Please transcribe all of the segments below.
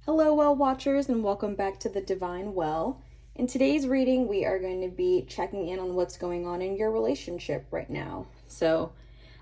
Hello, well watchers, and welcome back to the Divine Well. In today's reading, we are going to be checking in on what's going on in your relationship right now. So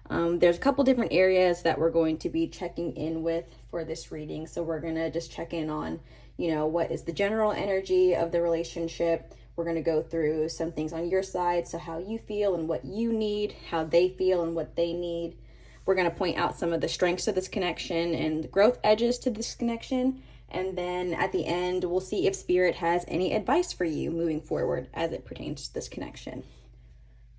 there's a couple different areas that we're going to be checking in with for this reading. So we're going to just check in on, what is the general energy of the relationship. We're going to go through some things on your side, so how you feel and what you need, how they feel and what they need. We're going to point out some of the strengths of this connection and the growth edges to this connection. And then at the end, we'll see if Spirit has any advice for you moving forward as it pertains to this connection.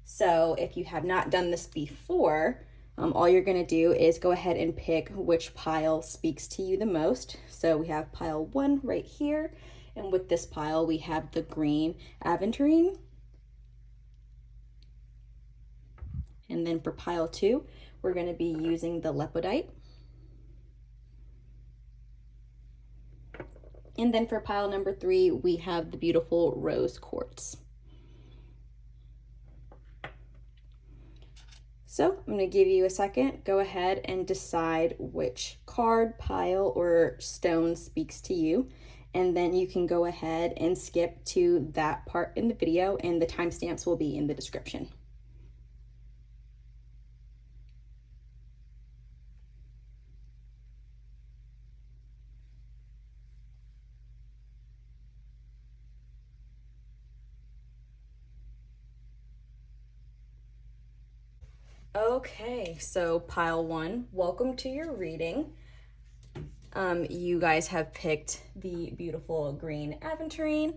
So if you have not done this before, all you're going to do is go ahead and pick which pile speaks to you the most. So we have pile 1 right here. And with this pile, we have the green aventurine. And then for pile 2, we're going to be using the lepidite. And then for pile number 3, we have the beautiful rose quartz. So I'm going to give you a second. Go ahead and decide which card, pile, or stone speaks to you. And then you can go ahead and skip to that part in the video, and the timestamps will be in the description. Okay, so pile 1, welcome to your reading. You guys have picked the beautiful green aventurine.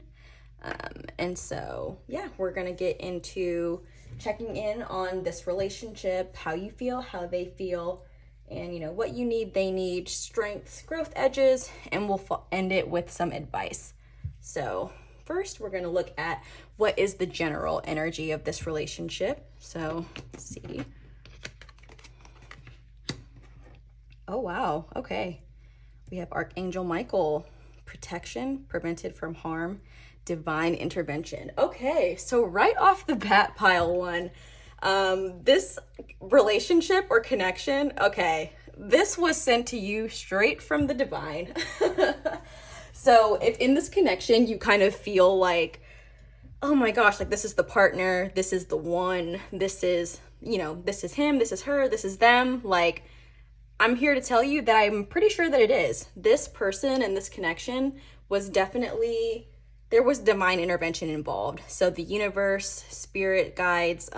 And so, yeah, we're gonna get into checking in on this relationship, how you feel, how they feel, and what you need, they need, strengths, growth edges, and we'll end it with some advice. So first, we're gonna look at what is the general energy of this relationship. So let's see. Oh, wow. Okay. We have Archangel Michael, protection, prevented from harm, divine intervention. Okay. So right off the bat, pile 1, this relationship or connection, okay, this was sent to you straight from the divine. So if in this connection, you kind of feel like, oh my gosh, like this is the partner, this is the one, this is, this is him, this is her, this is them, like, I'm here to tell you that I'm pretty sure that it is. This person and this connection was definitely, there was divine intervention involved. So the universe, spirit guides,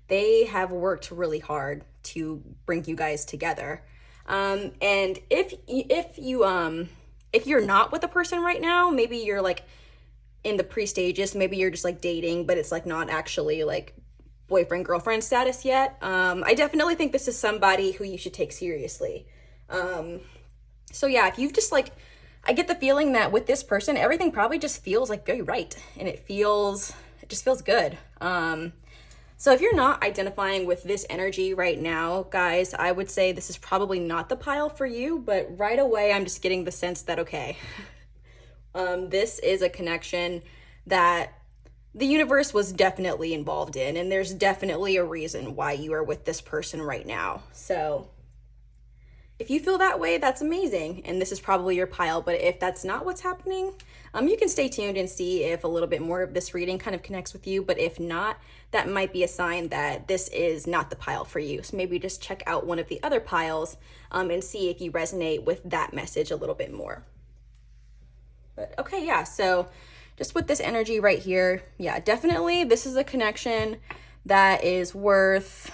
they have worked really hard to bring you guys together. And if you're not with a person right now, maybe you're like in the pre-stages, maybe you're just like dating, but it's like not actually like boyfriend girlfriend status yet. I definitely think this is somebody who you should take seriously. So yeah, if you've just like, I get the feeling that with this person, everything probably just feels like very right, and it just feels good. So if you're not identifying with this energy right now, guys, I would say this is probably not the pile for you, but right away I'm just getting the sense that, okay, this is a connection that the universe was definitely involved in, and there's definitely a reason why you are with this person right now. So if you feel that way, that's amazing, and this is probably your pile. But if that's not what's happening, you can stay tuned and see if a little bit more of this reading kind of connects with you. But if not, that might be a sign that this is not the pile for you. So maybe just check out one of the other piles and see if you resonate with that message a little bit more. But okay, yeah, so just with this energy right here, yeah, definitely this is a connection that is worth,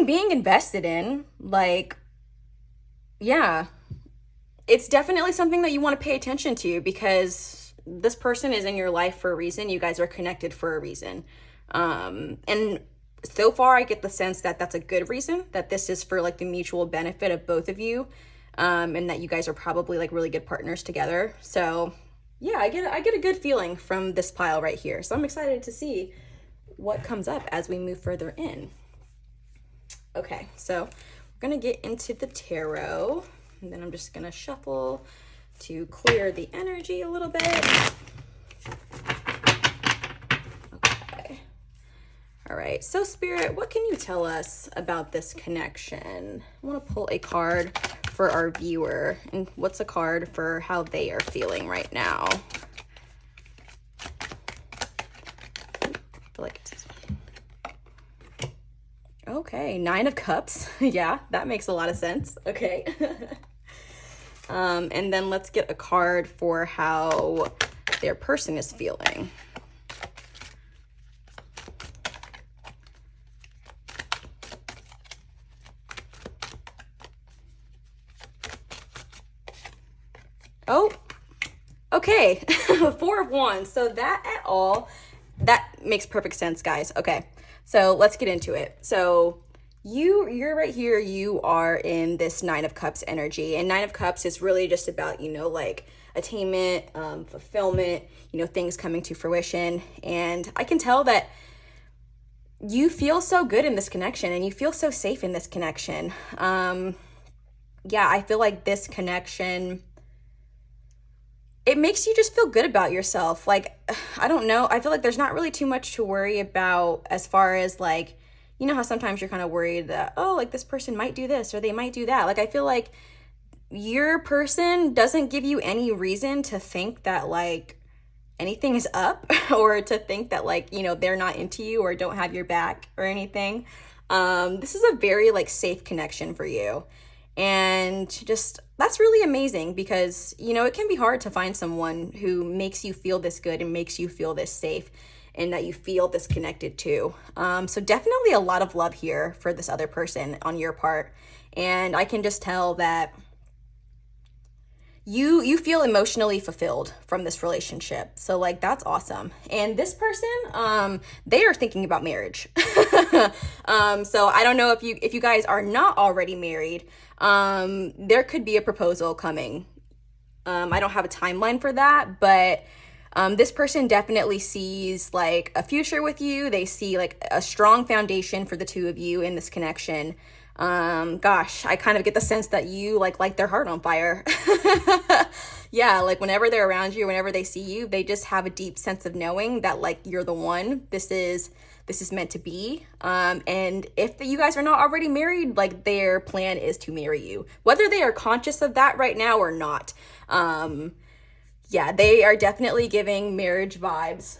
being invested in. Like, yeah, it's definitely something that you want to pay attention to, because this person is in your life for a reason. You guys are connected for a reason. And so far I get the sense that that's a good reason, that this is for like the mutual benefit of both of you. And that you guys are probably like really good partners together. So yeah, I get a good feeling from this pile right here. So I'm excited to see what comes up as we move further in. Okay, so we're gonna get into the tarot, and then I'm just gonna shuffle to clear the energy a little bit. Okay. All right, so Spirit, what can you tell us about this connection? I want to pull a card for our viewer? And what's a card for how they are feeling right now? I feel like it's... Okay, 9 of Cups. Yeah, that makes a lot of sense. Okay. And then let's get a card for how their person is feeling. Oh, okay. 4 of Wands. So that makes perfect sense, guys. Okay, so let's get into it. So you're right here. You are in this 9 of Cups energy, and 9 of Cups is really just about, you know, like attainment, fulfillment, you know, things coming to fruition. And I can tell that you feel so good in this connection, and you feel so safe in this connection. Yeah, I feel like this connection, it makes you just feel good about yourself. Like, I don't know. I feel like there's not really too much to worry about as far as like, you know how sometimes you're kind of worried that, oh, like this person might do this or they might do that. Like, I feel like your person doesn't give you any reason to think that like anything is up or to think that like, you know, they're not into you or don't have your back or anything. This is a very like safe connection for you. And just, that's really amazing because, you know, it can be hard to find someone who makes you feel this good and makes you feel this safe and that you feel this connected to. So definitely a lot of love here for this other person on your part. And I can just tell that you feel emotionally fulfilled from this relationship. So like, that's awesome. And this person, they are thinking about marriage. So I don't know if you guys are not already married, there could be a proposal coming. I don't have a timeline for that, but this person definitely sees like a future with you. They see like a strong foundation for the two of you in this connection. Gosh, I kind of get the sense that you like their heart on fire. Yeah, like whenever they're around you, whenever they see you, they just have a deep sense of knowing that like you're the one. This is meant to be. And if you guys are not already married, like their plan is to marry you, whether they are conscious of that right now or not. Yeah, they are definitely giving marriage vibes.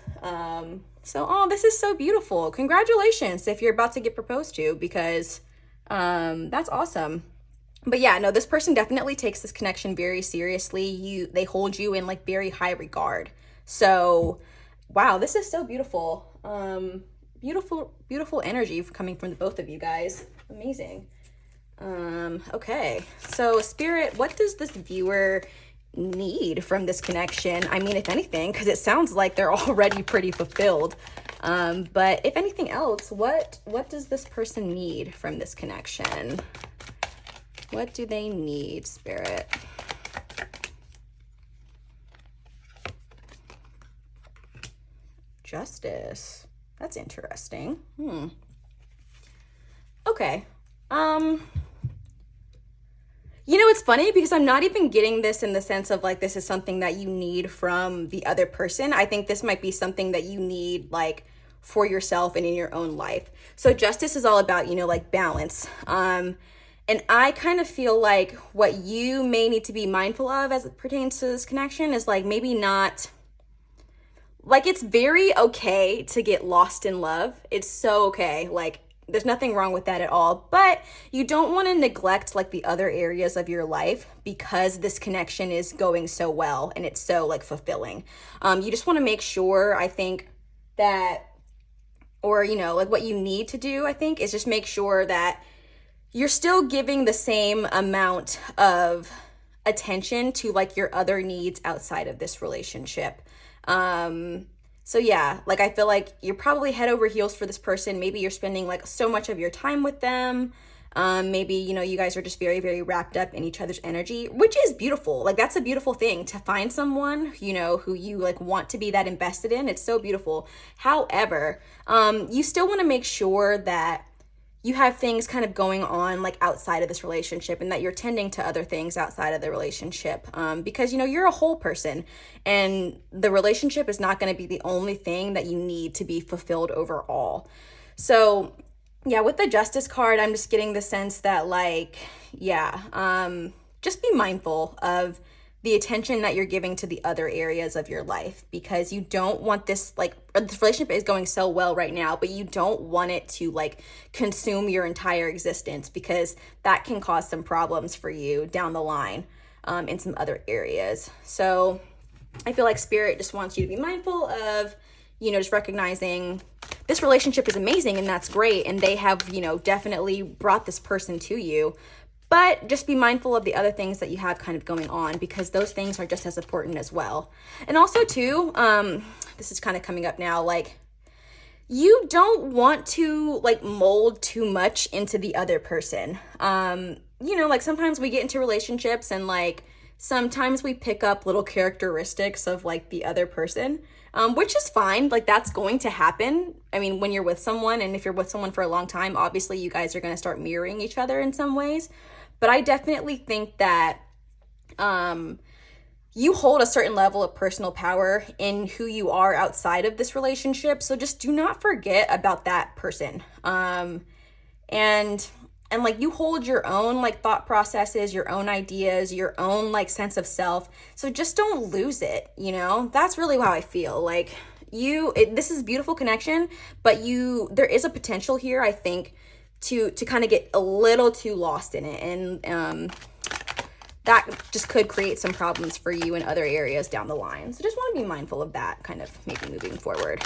So, oh, this is so beautiful. Congratulations if you're about to get proposed to, because that's awesome. But yeah, no, this person definitely takes this connection very seriously. They hold you in like very high regard. So, wow, this is so beautiful. Beautiful energy coming from the both of you guys. Amazing. Okay, so Spirit, what does this viewer need from this connection? I mean, if anything, because it sounds like they're already pretty fulfilled. But if anything else, what does this person need from this connection? What do they need, Spirit? Justice. That's interesting. Okay. You know, it's funny because I'm not even getting this in the sense of like this is something that you need from the other person. I think this might be something that you need like for yourself and in your own life. So justice is all about, you know, like balance. And I kind of feel like what you may need to be mindful of as it pertains to this connection is like maybe not, like it's very okay to get lost in love. It's so okay. Like there's nothing wrong with that at all, but you don't want to neglect like the other areas of your life because this connection is going so well and it's so like fulfilling. You just want to make sure, I think that, or, you know, like what you need to do, I think, is just make sure that you're still giving the same amount of attention to like your other needs outside of this relationship. So yeah, like I feel like you're probably head over heels for this person. Maybe you're spending like so much of your time with them. Maybe, you know, you guys are just very, very wrapped up in each other's energy, which is beautiful. Like that's a beautiful thing to find someone, you know, who you like want to be that invested in. It's so beautiful. However, you still want to make sure that you have things kind of going on like outside of this relationship and that you're tending to other things outside of the relationship, because, you know, you're a whole person and the relationship is not going to be the only thing that you need to be fulfilled overall. So yeah, with the Justice card, I'm just getting the sense that like, yeah, just be mindful of the attention that you're giving to the other areas of your life, because you don't want this, like, this relationship is going so well right now, but you don't want it to like consume your entire existence, because that can cause some problems for you down the line in some other areas. So I feel like Spirit just wants you to be mindful of, just recognizing this relationship is amazing and that's great, and they have, definitely brought this person to you. But just be mindful of the other things that you have kind of going on, because those things are just as important as well. And also too, this is kind of coming up now, like, you don't want to like mold too much into the other person. Like sometimes we get into relationships and like sometimes we pick up little characteristics of like the other person, which is fine. Like that's going to happen. I mean, when you're with someone, and if you're with someone for a long time, obviously you guys are going to start mirroring each other in some ways. But I definitely think that you hold a certain level of personal power in who you are outside of this relationship. So just do not forget about that person. And like you hold your own like thought processes, your own ideas, your own like sense of self. So just don't lose it. That's really how I feel. Like this is a beautiful connection, but there is a potential here, I think, to kind of get a little too lost in it, and that just could create some problems for you in other areas down the line. So just want to be mindful of that, kind of maybe moving forward.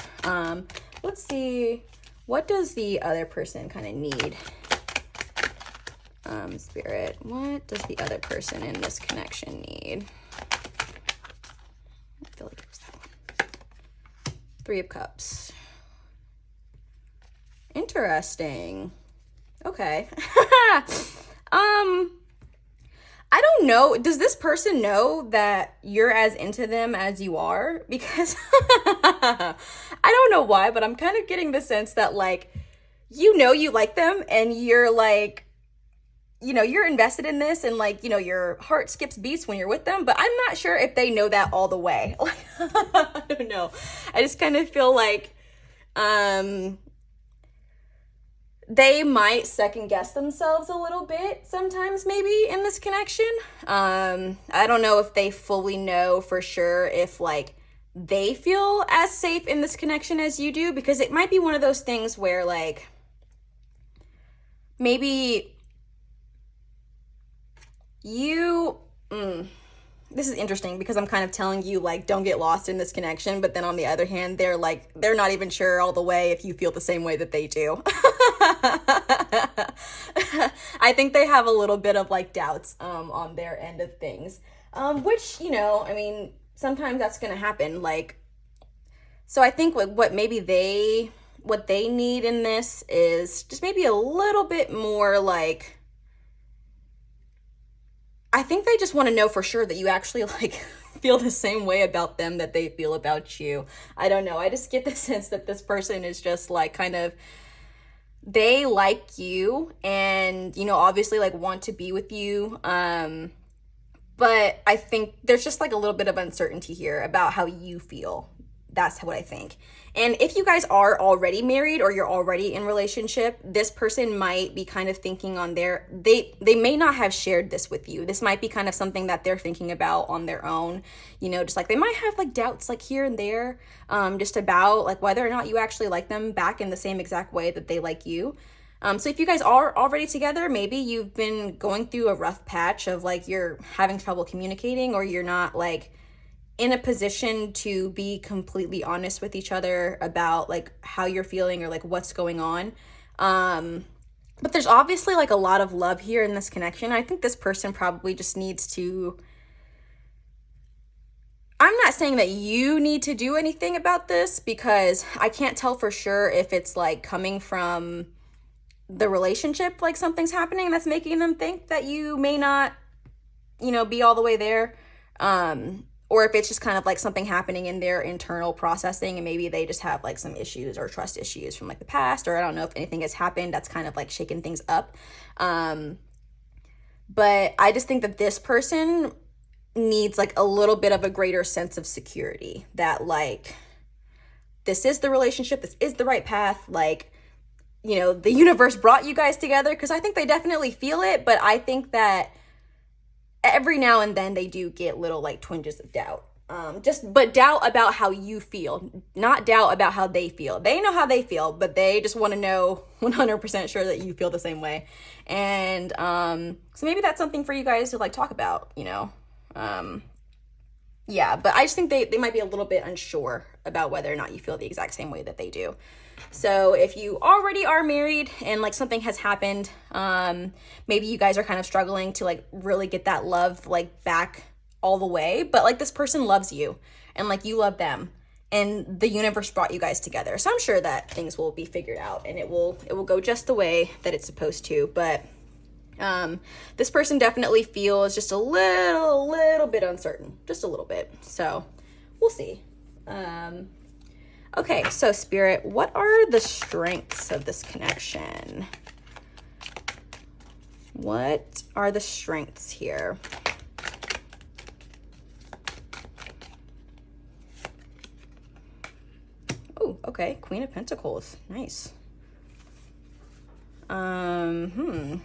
Let's see, what does the other person kind of need? Spirit, what does the other person in this connection need? I feel like it was that one. 3 of Cups. Interesting. Okay. I don't know. Does this person know that you're as into them as you are? Because I don't know why, but I'm kind of getting the sense that like, you like them, and you're like, you're invested in this, and like, your heart skips beats when you're with them, but I'm not sure if they know that all the way. Like, I don't know. I just kind of feel like, they might second guess themselves a little bit sometimes, maybe in this connection. I don't know if they fully know for sure if like they feel as safe in this connection as you do, because it might be one of those things where like maybe this is interesting, because I'm kind of telling you like don't get lost in this connection, but then on the other hand, they're not even sure all the way if you feel the same way that they do. I think they have a little bit of like doubts on their end of things, which I mean, sometimes that's gonna happen. Like, so I think what they need in this is just maybe a little bit more like, I think they just want to know for sure that you actually like feel the same way about them that they feel about you. I don't know. I just get the sense that this person is just like kind of, they like you and, obviously like want to be with you. But I think there's just like a little bit of uncertainty here about how you feel. That's what I think. And if you guys are already married or you're already in relationship, this person might be kind of thinking on they may not have shared this with you. This might be kind of something that they're thinking about on their own, just like they might have like doubts like here and there, just about like whether or not you actually like them back in the same exact way that they like you. So if you guys are already together, maybe you've been going through a rough patch of like you're having trouble communicating, or you're not like in a position to be completely honest with each other about like how you're feeling or like what's going on. But there's obviously like a lot of love here in this connection. I think this person probably just needs to, I'm not saying that you need to do anything about this, because I can't tell for sure if it's like coming from the relationship, like something's happening that's making them think that you may not, be all the way there. Or if it's just kind of like something happening in their internal processing, and maybe they just have like some issues or trust issues from like the past, or I don't know if anything has happened that's kind of like shaking things up. But I just think that this person needs like a little bit of a greater sense of security that like, this is the relationship, this is the right path. Like, the universe brought you guys together, because I think they definitely feel it, but I think that every now and then they do get little like twinges of doubt. But doubt about how you feel, not doubt about how they feel. They know how they feel, but they just want to know 100% sure that you feel the same way. And so maybe that's something for you guys to like talk about, you know. Yeah, but I just think they might be a little bit unsure about whether or not you feel the exact same way that they do. So if you already are married and like something has happened, maybe you guys are kind of struggling to like really get that love like back all the way, but like this person loves you and like you love them, and the universe brought you guys together. So I'm sure that things will be figured out and it will go just the way that it's supposed to. But this person definitely feels just a little bit uncertain, just a little bit. So we'll see. Okay, so Spirit, what are the strengths of this connection? What are the strengths here? Oh, okay, Queen of Pentacles, nice. So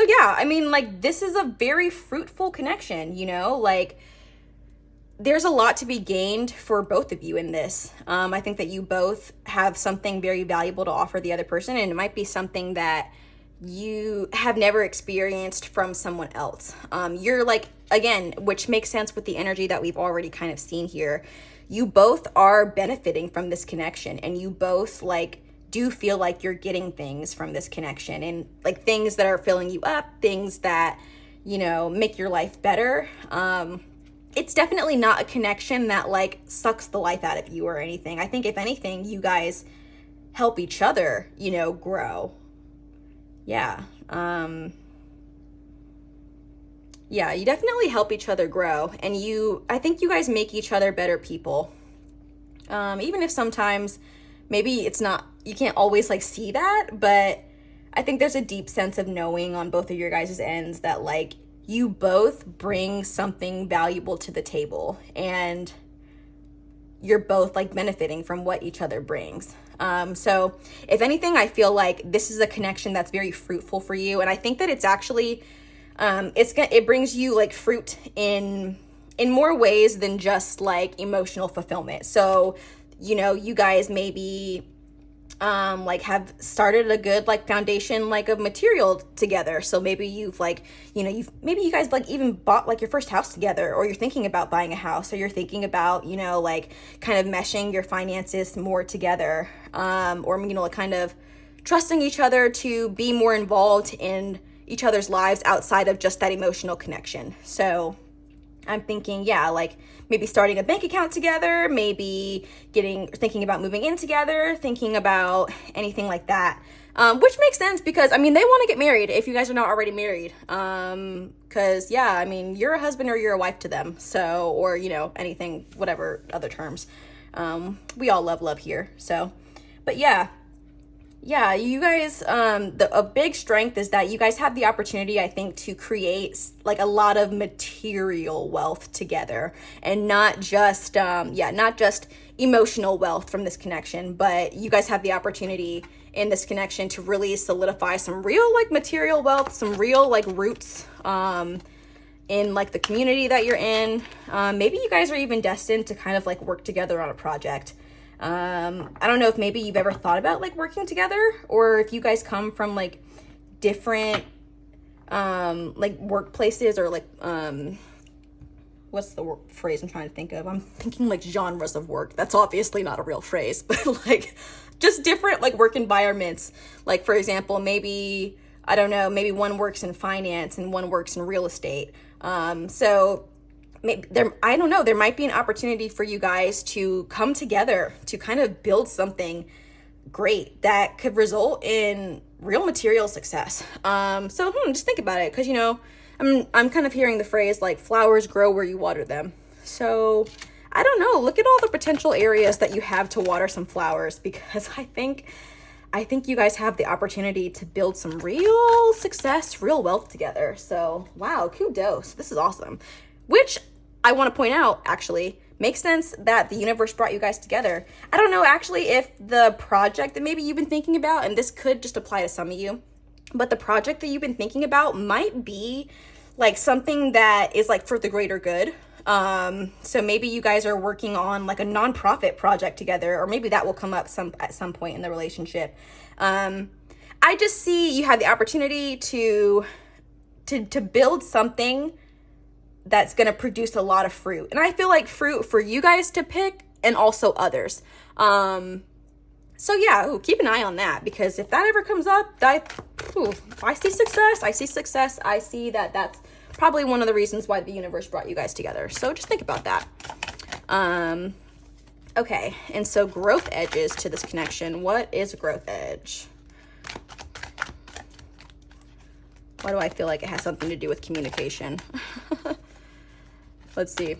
yeah, I mean, like, this is a very fruitful connection, you know, like, there's a lot to be gained for both of you in this. I think that you both have something very valuable to offer the other person, and it might be something that you have never experienced from someone else. You're like, again, which makes sense with the energy that we've already kind of seen here. You both are benefiting from this connection, and you both like do feel like you're getting things from this connection, and like things that are filling you up, things that, you know, make your life better. It's definitely not a connection that like sucks the life out of you or anything. I think if anything, you guys help each other, you know, grow. Yeah. Yeah, you definitely help each other grow, and I think you guys make each other better people. Even if sometimes maybe it's not, you can't always like see that, but I think there's a deep sense of knowing on both of your guys' ends that like you both bring something valuable to the table, and you're both like benefiting from what each other brings. So if anything, I feel like this is a connection that's very fruitful for you. And I think that it's actually, it brings you like fruit in more ways than just like emotional fulfillment. So, you know, you guys maybe like have started a good like foundation like of material together. So maybe you've like, you know, maybe you guys like even bought like your first house together, or you're thinking about buying a house, or you're thinking about, you know, like kind of meshing your finances more together, or, you know, like kind of trusting each other to be more involved in each other's lives outside of just that emotional connection. So I'm thinking, yeah, like maybe starting a bank account together, maybe thinking about moving in together, thinking about anything like that. Which makes sense because, I mean, they want to get married if you guys are not already married. Cause yeah, I mean, you're a husband or you're a wife to them. So, or, you know, anything, whatever other terms. We all love here. So, but yeah. Yeah, you guys, a big strength is that you guys have the opportunity, I think, to create like a lot of material wealth together, and not just emotional wealth from this connection, but you guys have the opportunity in this connection to really solidify some real like material wealth, some real like roots, in like the community that you're in. Maybe you guys are even destined to kind of like work together on a project. I don't know if maybe you've ever thought about like working together, or if you guys come from like different like workplaces, or like what's the phrase I'm trying to think of? I'm thinking like genres of work. That's obviously not a real phrase, but like just different like work environments. Like for example, maybe, I don't know, maybe one works in finance and one works in real estate. So maybe I don't know, there might be an opportunity for you guys to come together to kind of build something great that could result in real material success. So just think about it, because, you know, I'm kind of hearing the phrase like flowers grow where you water them. So I don't know, look at all the potential areas that you have to water some flowers, because I think you guys have the opportunity to build some real success, real wealth together. So wow, kudos, this is awesome. Which I want to point out, actually, makes sense that the universe brought you guys together. I don't know, actually, if the project that maybe you've been thinking about, and this could just apply to some of you, but the project that you've been thinking about might be like something that is like for the greater good. So maybe you guys are working on like a nonprofit project together, or maybe that will come up at some point in the relationship. I just see you have the opportunity to build something that's going to produce a lot of fruit. And I feel like fruit for you guys to pick and also others. So yeah, keep an eye on that, because if that ever comes up, I see success. I see that that's probably one of the reasons why the universe brought you guys together. So just think about that. Okay, and so growth edges to this connection. What is a growth edge? Why do I feel like it has something to do with communication? Let's see.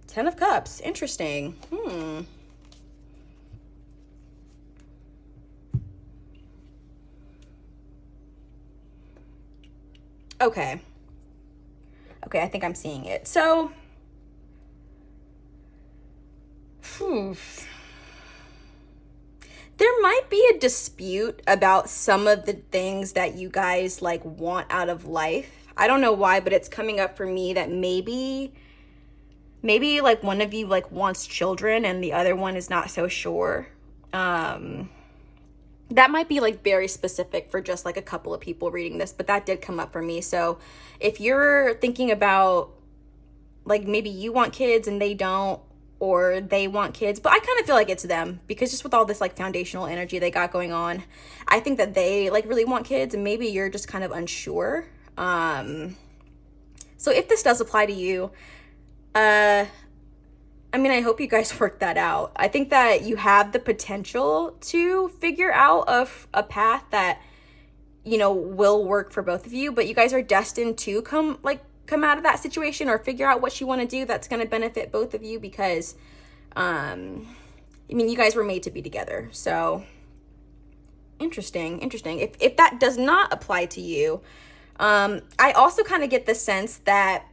Ten of Cups. Interesting. Okay, I think I'm seeing it. So, there might be a dispute about some of the things that you guys like want out of life. I don't know why, but it's coming up for me that maybe like one of you like wants children and the other one is not so sure. That might be like very specific for just like a couple of people reading this, but that did come up for me. So if you're thinking about like maybe you want kids and they don't, or they want kids, but I kind of feel like it's them, because just with all this like foundational energy they got going on, I think that they like really want kids, and maybe you're just kind of unsure. So if this does apply to you, I mean, I hope you guys work that out. I think that you have the potential to figure out a path that, you know, will work for both of you, but you guys are destined to come out of that situation or figure out what you want to do that's going to benefit both of you, because, I mean, you guys were made to be together. So interesting. If that does not apply to you, I also kind of get the sense that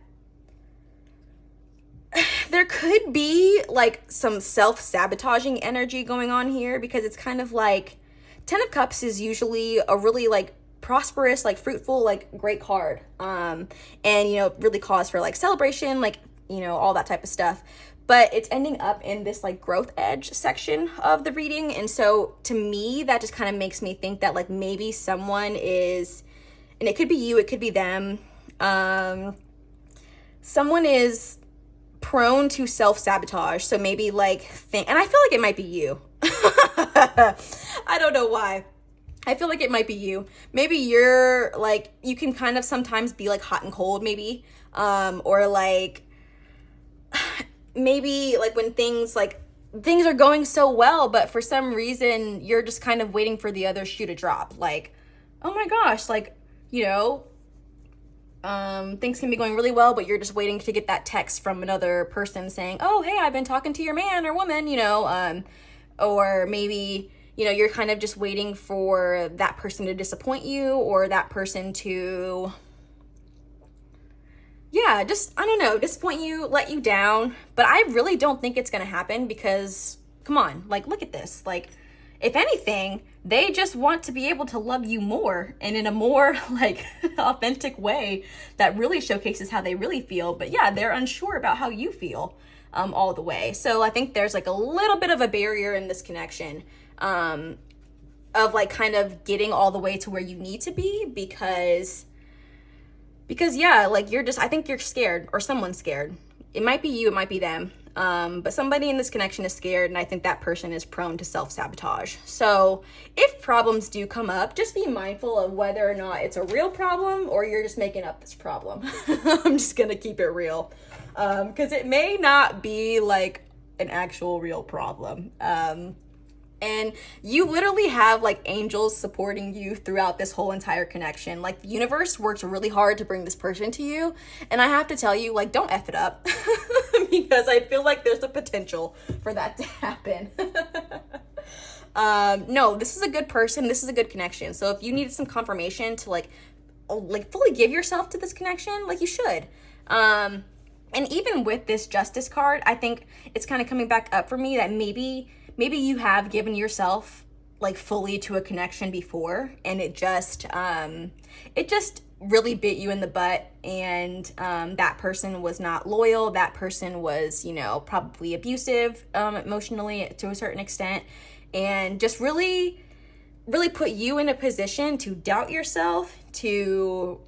there could be like some self-sabotaging energy going on here, because it's kind of like Ten of Cups is usually a really like prosperous, like fruitful, like great card. And, you know, really cause for like celebration, like, you know, all that type of stuff. But it's ending up in this like growth edge section of the reading. And so to me, that just kind of makes me think that like maybe someone is, and it could be you, it could be them. Someone is prone to self-sabotage. So maybe like and I feel like it might be you. I don't know why. I feel like it might be you. Maybe you're like, you can kind of sometimes be like hot and cold maybe. Or like maybe like when things are going so well, but for some reason you're just kind of waiting for the other shoe to drop. Like, oh my gosh, like, you know, things can be going really well, but you're just waiting to get that text from another person saying, oh, hey, I've been talking to your man or woman, you know, or maybe, you know, you're kind of just waiting for that person to disappoint you, or that person to, yeah, just, I don't know, disappoint you, let you down. But I really don't think it's going to happen, because come on, like, look at this. Like, if anything, they just want to be able to love you more, and in a more like authentic way that really showcases how they really feel. But yeah, they're unsure about how you feel all the way. So I think there's like a little bit of a barrier in this connection of like kind of getting all the way to where you need to be, because yeah, like you're just, I think you're scared, or someone's scared. It might be you, it might be them. But somebody in this connection is scared, and I think that person is prone to self-sabotage. So if problems do come up, just be mindful of whether or not it's a real problem or you're just making up this problem. I'm just going to keep it real. Because it may not be like an actual real problem. And you literally have like angels supporting you throughout this whole entire connection. Like the universe works really hard to bring this person to you. And I have to tell you, like, don't F it up because I feel like there's a potential for that to happen. No, this is a good person. This is a good connection. So if you needed some confirmation to like fully give yourself to this connection, like you should. And even with this Justice card, I think it's kind of coming back up for me that maybe maybe you have given yourself like fully to a connection before, and it just really bit you in the butt, and that person was not loyal. That person was, you know, probably abusive emotionally to a certain extent, and just really put you in a position to doubt yourself, to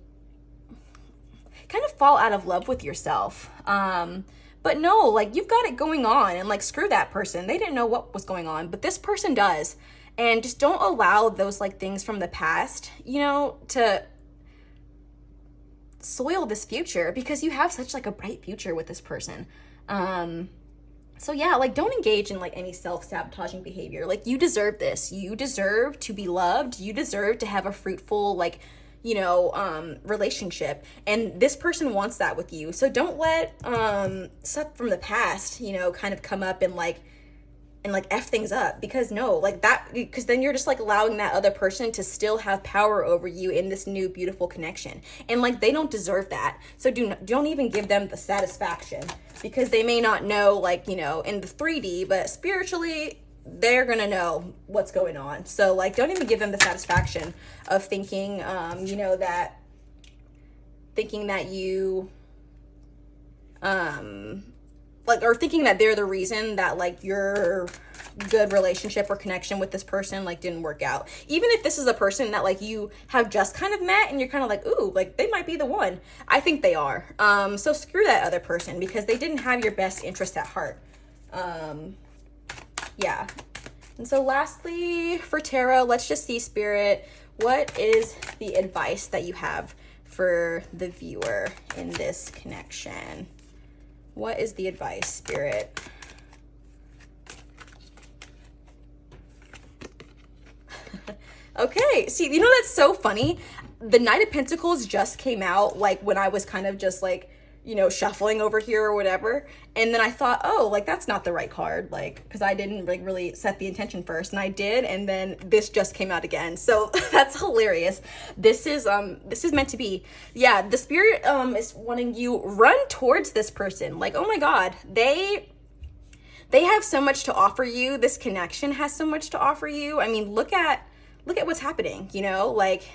kind of fall out of love with yourself. But no, like, you've got it going on, and like, screw that person. They didn't know what was going on, but this person does. And just don't allow those like things from the past, you know, to soil this future, because you have such like a bright future with this person. So yeah, like, don't engage in like any self-sabotaging behavior. Like, you deserve this. You deserve to be loved. You deserve to have a fruitful, like, you know, relationship. And this person wants that with you. So don't let stuff from the past, you know, kind of come up and like F things up, because no, like that, because then you're just like allowing that other person to still have power over you in this new beautiful connection. And like, they don't deserve that. So don't even give them the satisfaction, because they may not know, like, you know, in the 3D, but spiritually, they're gonna know what's going on. So like, don't even give them the satisfaction of thinking, you know, thinking that you, like, or thinking that they're the reason that like your good relationship or connection with this person like didn't work out. Even if this is a person that like you have just kind of met and you're kind of like, ooh, like they might be the one. I think they are. So screw that other person, because they didn't have your best interest at heart. Yeah. And so lastly, for tarot, let's just see, Spirit, what is the advice that you have for the viewer in this connection? What is the advice, Spirit? Okay, see, you know, that's so funny. The Knight of Pentacles just came out, like, when I was kind of just, like, you know, shuffling over here or whatever. And then I thought, oh, like, that's not the right card, like, because I didn't, like, really set the intention first. And I did, and then this just came out again. So that's hilarious. This is meant to be. Yeah, the Spirit is wanting you run towards this person. Like, oh my God, they have so much to offer you. This connection has so much to offer you. I mean, look at what's happening, you know, like,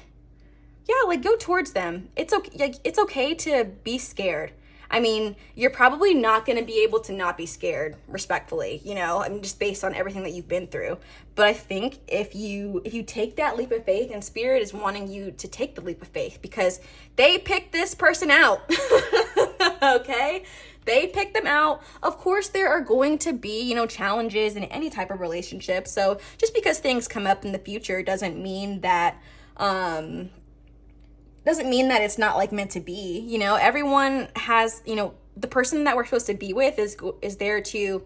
yeah, like, go towards them. It's okay. Like, it's okay to be scared. I mean, you're probably not going to be able to not be scared, respectfully, you know, I mean, just based on everything that you've been through. But I think if you take that leap of faith, and Spirit is wanting you to take the leap of faith, because they picked this person out. Okay? They picked them out. Of course, there are going to be, you know, challenges in any type of relationship. So just because things come up in the future doesn't mean that, it's not like meant to be. You know, everyone has, you know, the person that we're supposed to be with is there to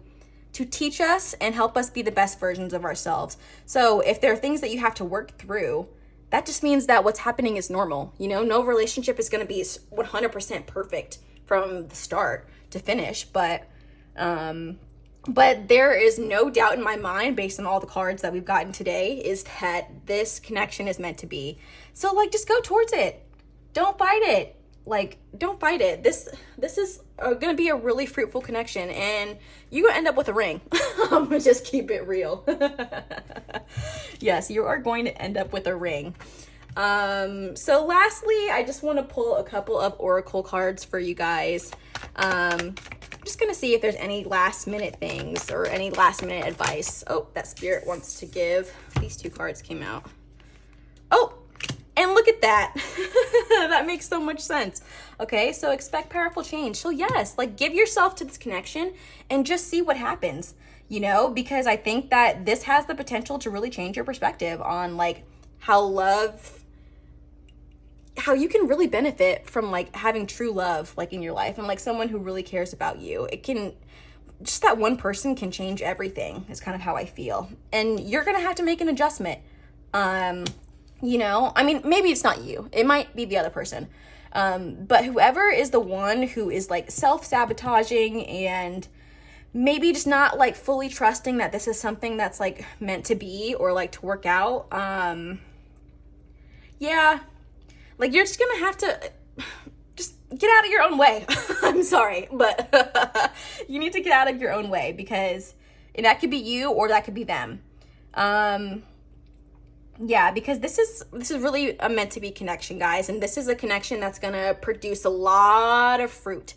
teach us and help us be the best versions of ourselves. So if there are things that you have to work through, that just means that what's happening is normal. You know, no relationship is going to be 100% perfect from the start to finish, but there is no doubt in my mind, based on all the cards that we've gotten today, is that this connection is meant to be. So like, just go towards it. Don't fight it. Like, don't fight it. This is going to be a really fruitful connection, and you're going to end up with a ring. I'm going to just keep it real. Yes, you are going to end up with a ring. So lastly, I just want to pull a couple of oracle cards for you guys. I'm just going to see if there's any last minute things or any last minute advice. Oh, that Spirit wants to give. These two cards came out. Oh, and look at that. That makes so much sense. Okay, so expect powerful change. So yes, like, give yourself to this connection and just see what happens, you know, because I think that this has the potential to really change your perspective on like how you can really benefit from like having true love like in your life, and like someone who really cares about you. It can, just that one person can change everything, is kind of how I feel. And you're gonna have to make an adjustment. You know, I mean, maybe it's not you, it might be the other person, but whoever is the one who is like self-sabotaging and maybe just not like fully trusting that this is something that's like meant to be or like to work out, yeah, like, you're just gonna have to just get out of your own way. I'm sorry, but you need to get out of your own way, because And that could be you or that could be them. Yeah, because this is really a meant to be connection, guys. And this is a connection that's going to produce a lot of fruit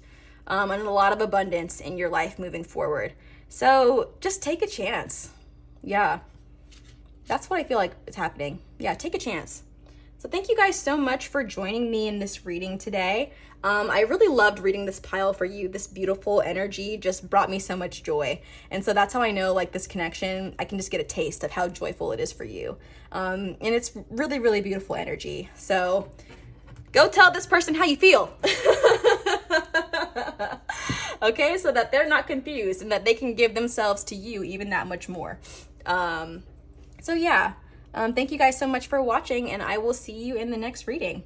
and a lot of abundance in your life moving forward. So just take a chance. Yeah, that's what I feel like is happening. Yeah, take a chance. So thank you guys so much for joining me in this reading today. I really loved reading this pile for you. This beautiful energy just brought me so much joy. And so that's how I know, like, this connection, I can just get a taste of how joyful it is for you. And it's really, really beautiful energy. So go tell this person how you feel. Okay, so that they're not confused and that they can give themselves to you even that much more. So yeah, thank you guys so much for watching, and I will see you in the next reading.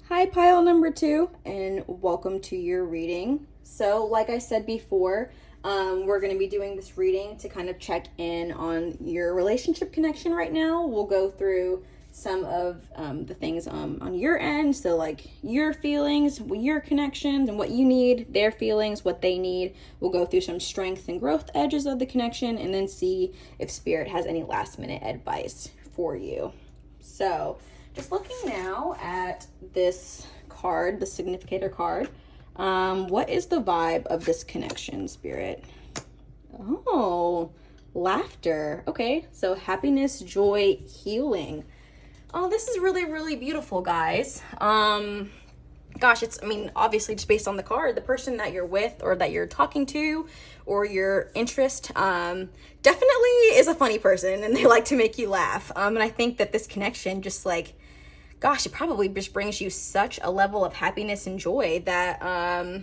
Hi, pile number 2, and welcome to your reading. So like I said before, we're going to be doing this reading to kind of check in on your relationship connection right now. We'll go through some of the things on your end, so like your feelings, your connections, and what you need, their feelings, what they need. We'll go through some strength and growth edges of the connection, and then see if Spirit has any last minute advice for you. So just looking now at this card, the significator card, what is the vibe of this connection, Spirit? Oh, laughter. Okay, so happiness, joy, healing. Oh, this is really, really beautiful, guys. Gosh, it's, I mean, obviously just based on the card, the person that you're with or that you're talking to or your interest definitely is a funny person and they like to make you laugh. And I think that this connection just like, gosh, it probably just brings you such a level of happiness and joy that I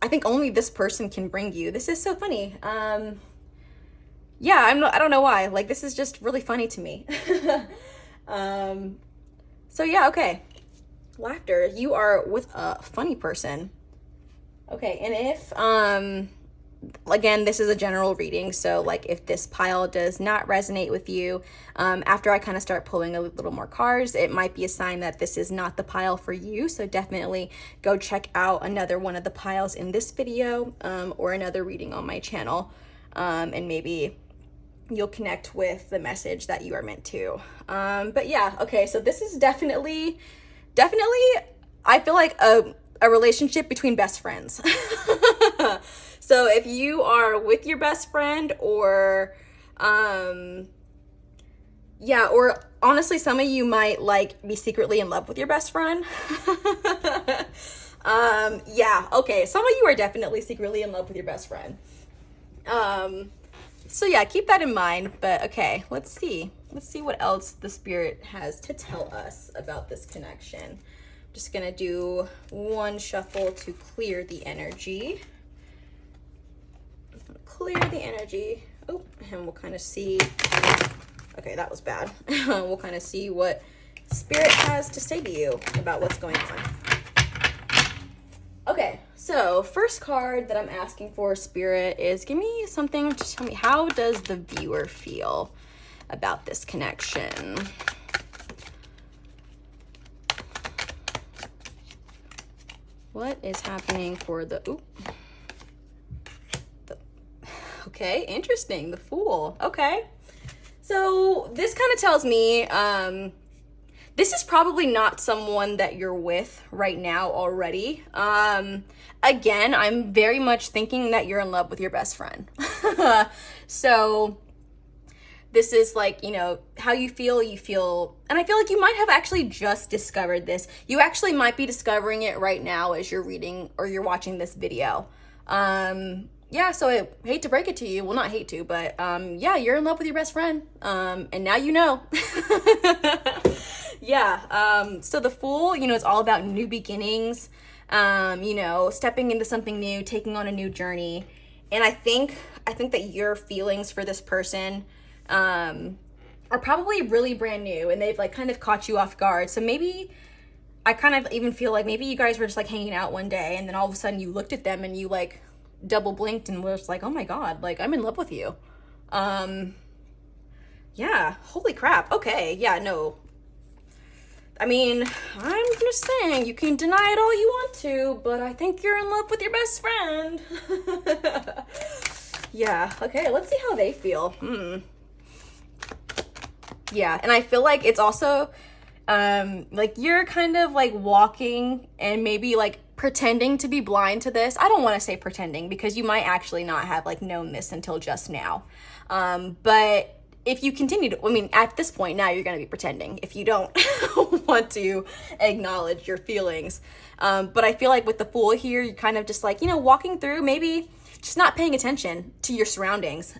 think only this person can bring you. This is so funny. Yeah, I don't know why. Like, this is just really funny to me. So yeah, okay. Laughter. You are with a funny person. Okay, and if, again, this is a general reading, so like if this pile does not resonate with you, after I kind of start pulling a little more cards, it might be a sign that this is not the pile for you. So definitely go check out another one of the piles in this video, or another reading on my channel, and maybe you'll connect with the message that you are meant to. But yeah, okay, so this is definitely, I feel like a relationship between best friends. So if you are with your best friend, or yeah, or honestly, some of you might like be secretly in love with your best friend. Yeah, okay, some of you are definitely secretly in love with your best friend. So yeah, keep that in mind. But okay, let's see what else the Spirit has to tell us about this connection. Just gonna do one shuffle to clear the energy. Clear the energy. Oh, and we'll kind of see. Okay, that was bad. We'll kind of see what Spirit has to say to you about what's going on. Okay, so first card that I'm asking for, Spirit, is give me something to tell me, how does the viewer feel about this connection? What is happening for the, okay, interesting, the Fool. Okay, so this kind of tells me this is probably not someone that you're with right now already. Again, I'm very much thinking that you're in love with your best friend. So this is like, you know, how you feel, and I feel like you might have actually just discovered this. You actually might be discovering it right now as you're reading or you're watching this video. Yeah, so I hate to break it to you. Well, not hate to, but yeah, you're in love with your best friend. And now you know. Yeah, so the Fool, you know, it's all about new beginnings, you know, stepping into something new, taking on a new journey. And I think that your feelings for this person are probably really brand new, and they've like kind of caught you off guard. So maybe I kind of even feel like maybe you guys were just like hanging out one day, and then all of a sudden you looked at them and you like double blinked and was like, oh my God, like I'm in love with you. Yeah, holy crap. Okay, yeah, no. I mean, I'm just saying, you can deny it all you want to, but I think you're in love with your best friend. Yeah, okay, let's see how they feel. Yeah, and I feel like it's also, like you're kind of like walking and maybe like pretending to be blind to this. I don't want to say pretending because you might actually not have like known this until just now. But if you continue to, I mean, at this point now you're going to be pretending if you don't want to acknowledge your feelings. But I feel like with the Fool here, you're kind of just like, you know, walking through, maybe just not paying attention to your surroundings.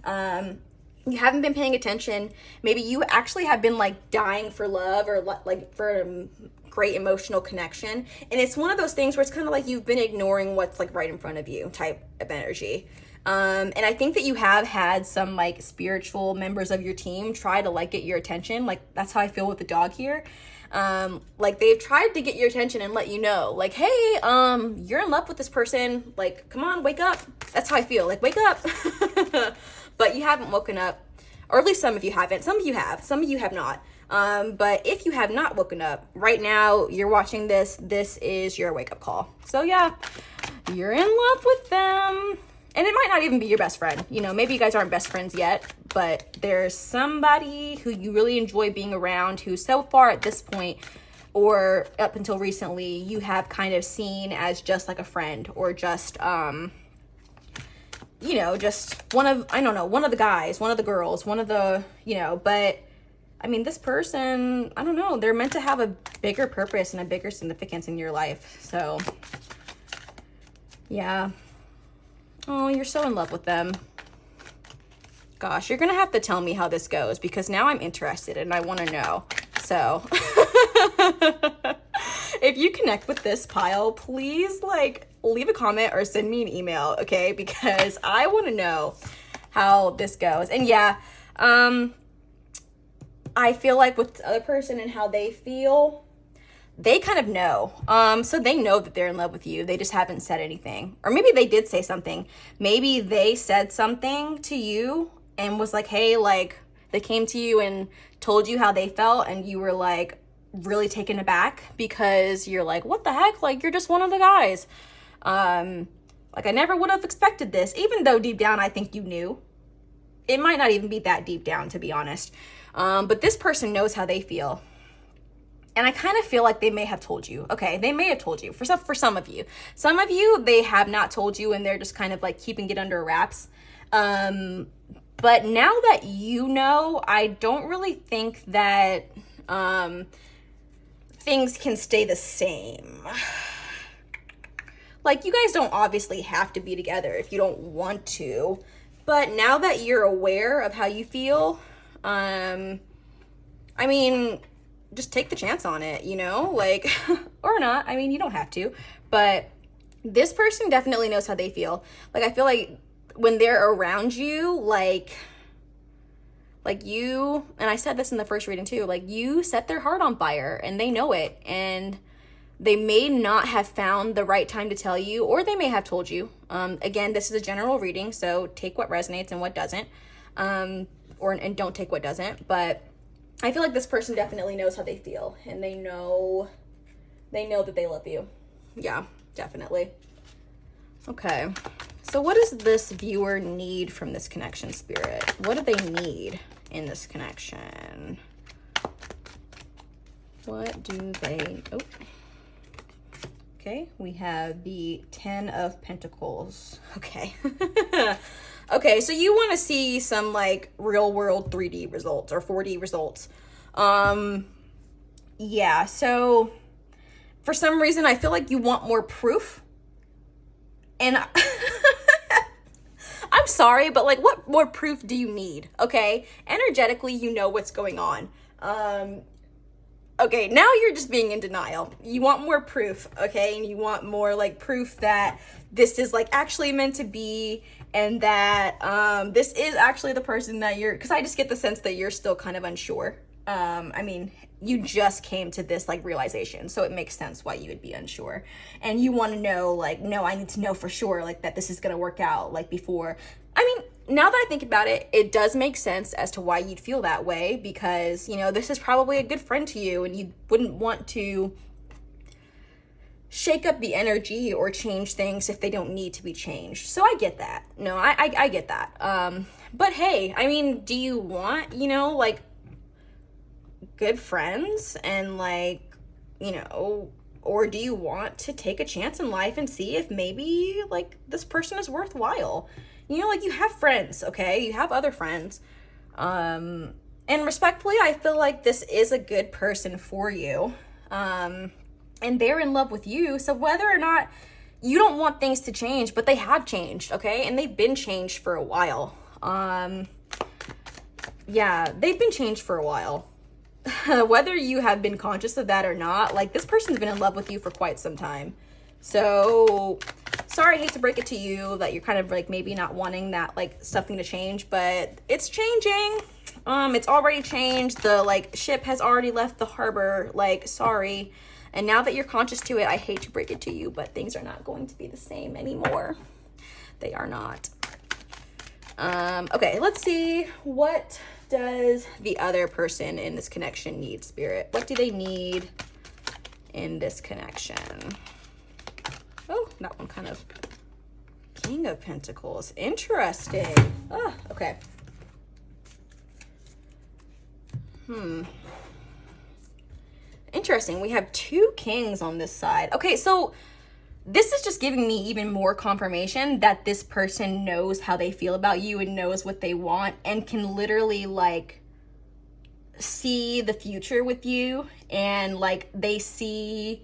You haven't been paying attention. Maybe you actually have been like dying for love or like for a great emotional connection. And it's one of those things where it's kind of like you've been ignoring what's like right in front of you type of energy. And I think that you have had some like spiritual members of your team try to like get your attention. Like that's how I feel with the dog here. Like they've tried to get your attention and let you know like, hey, you're in love with this person. Like, come on, wake up. That's how I feel. Like, wake up. But you haven't woken up, or at least some of you haven't. Some of you have, some of you have not. But if you have not woken up right now, you're watching this is your wake up call. So yeah, you're in love with them. And it might not even be your best friend. You know, maybe you guys aren't best friends yet, but there's somebody who you really enjoy being around who so far at this point, or up until recently, you have kind of seen as just like a friend or just, you know, just one of, I don't know, one of the guys, one of the girls, one of the, you know, but I mean, this person, I don't know, they're meant to have a bigger purpose and a bigger significance in your life. So yeah. Oh, you're so in love with them. Gosh, you're gonna have to tell me how this goes because now I'm interested and I want to know. So if you connect with this pile, please like leave a comment or send me an email, okay? Because I want to know how this goes. And yeah, I feel like with the other person and how they feel, they kind of know. So they know that they're in love with you. They just haven't said anything. Or maybe they did say something. Maybe they said something to you and was like, hey, like they came to you and told you how they felt and you were like really taken aback because you're like, what the heck? Like you're just one of the guys. Like I never would have expected this, even though deep down I think you knew. It might not even be that deep down, to be honest. But this person knows how they feel. And I kind of feel like they may have told you. Okay, they may have told you. For some of you. Some of you, they have not told you and they're just kind of like keeping it under wraps. But now that you know, I don't really think that things can stay the same. Like, you guys don't obviously have to be together if you don't want to. But now that you're aware of how you feel, I mean, just take the chance on it, you know? Like, or not. I mean, you don't have to. But this person definitely knows how they feel. Like, I feel like when they're around you, like you, and I said this in the first reading too, like you set their heart on fire and they know it. And they may not have found the right time to tell you, or they may have told you. Again, this is a general reading, so take what resonates and what doesn't. And don't take what doesn't. But I feel like this person definitely knows how they feel, and they know that they love you. Yeah, definitely. Okay, so what does this viewer need from this connection, Spirit? What do they need in this connection? What do they... Oh. Okay, we have the 10 of Pentacles. Okay. Okay, so you want to see some like real world 3D results or 4D results. Yeah, so for some reason I feel like you want more proof. And I'm sorry, but like what more proof do you need? Okay, energetically you know what's going on. Okay, now you're just being in denial. You want more proof, okay? And you want more like proof that this is like actually meant to be, and that this is actually the person that you're, because I just get the sense that you're still kind of unsure. I mean, you just came to this like realization, so it makes sense why you would be unsure. And you want to know like, no, I need to know for sure like that this is going to work out like before. I mean, now that I think about it, it does make sense as to why you'd feel that way, because, you know, this is probably a good friend to you and you wouldn't want to shake up the energy or change things if they don't need to be changed. So I get that. No, I get that. But hey, I mean, do you want, you know, like, good friends and, like, you know, or do you want to take a chance in life and see if maybe, like, this person is worthwhile? You know, like, you have friends, okay? You have other friends. And respectfully, I feel like this is a good person for you. And they're in love with you. So whether or not you don't want things to change, but they have changed, okay? And they've been changed for a while. Yeah, they've been changed for a while. Whether you have been conscious of that or not, like, this person's been in love with you for quite some time. So, sorry, I hate to break it to you that you're kind of, like, maybe not wanting that, like, something to change, but it's changing. It's already changed. The, like, ship has already left the harbor. Like, sorry. And now that you're conscious to it, I hate to break it to you, but things are not going to be the same anymore. They are not. Okay, let's see. What does the other person in this connection need, Spirit? What do they need in this connection? Oh, that one kind of. King of Pentacles. Interesting. Ah, okay. Interesting. We have 2 kings on this side. Okay, so this is just giving me even more confirmation that this person knows how they feel about you and knows what they want and can literally, like, see the future with you, and, like, they see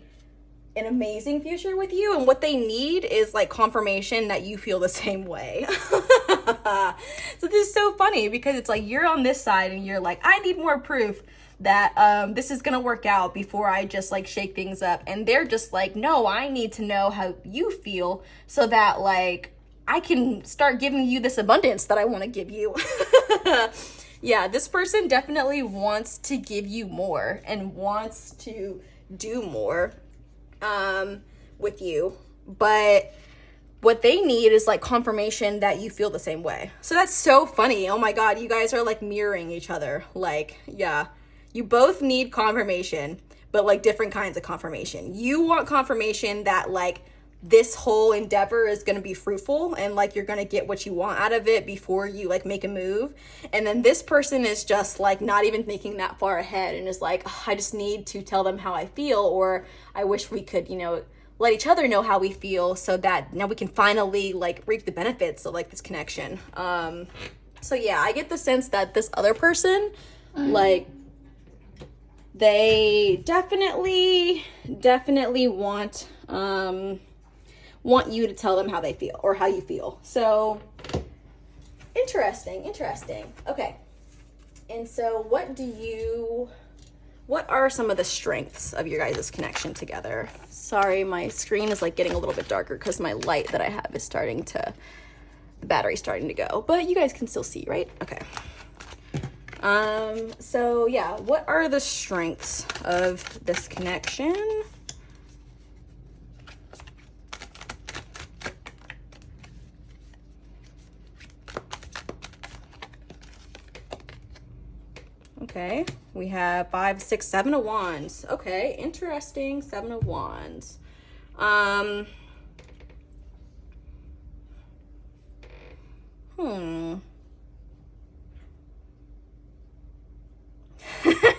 an amazing future with you, and what they need is, like, confirmation that you feel the same way. So this is so funny because it's like you're on this side and you're like, I need more proof that this is gonna work out before I just, like, shake things up, and they're just like, no, I need to know how you feel so that, like, I can start giving you this abundance that I want to give you. Yeah, this person definitely wants to give you more and wants to do more with you, but what they need is, like, confirmation that you feel the same way. So that's so funny. Oh my God, you guys are, like, mirroring each other. Like, yeah. You both need confirmation, but, like, different kinds of confirmation. You want confirmation that, like, this whole endeavor is going to be fruitful and, like, you're going to get what you want out of it before you, like, make a move. And then this person is just, like, not even thinking that far ahead and is like, oh, I just need to tell them how I feel, or I wish we could, you know, let each other know how we feel so that now we can finally, like, reap the benefits of, like, this connection. So yeah, I get the sense that this other person, like, they definitely want you to tell them how they feel or how you feel. So interesting. Okay. And so what are some of the strengths of your guys' connection together? Sorry, my screen is, like, getting a little bit darker because my light that I have is the battery's starting to go, but you guys can still see, right? Okay. So yeah, what are the strengths of this connection? Okay, we have 5, 6, 7 of Wands. Okay, interesting. 7 of Wands.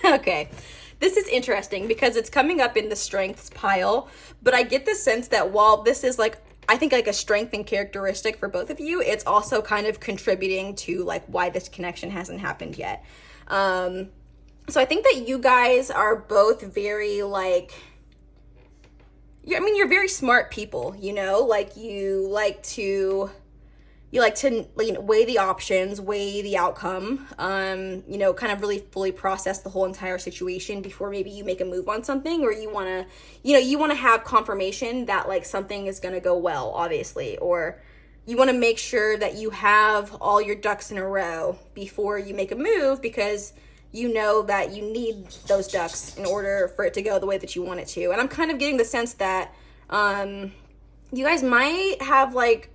Okay, this is interesting because it's coming up in the strengths pile, but I get the sense that while this is, like, I think, like, a strength and characteristic for both of you, it's also kind of contributing to, like, why this connection hasn't happened yet. So I think that you guys are both very, like, you're very smart people, you know, like, you like to, you know, weigh the options, weigh the outcome, you know, kind of really fully process the whole entire situation before maybe you make a move on something, or you want to have confirmation that, like, something is going to go well, obviously, or you want to make sure that you have all your ducks in a row before you make a move, because you know that you need those ducks in order for it to go the way that you want it to. And I'm kind of getting the sense that you guys might have, like,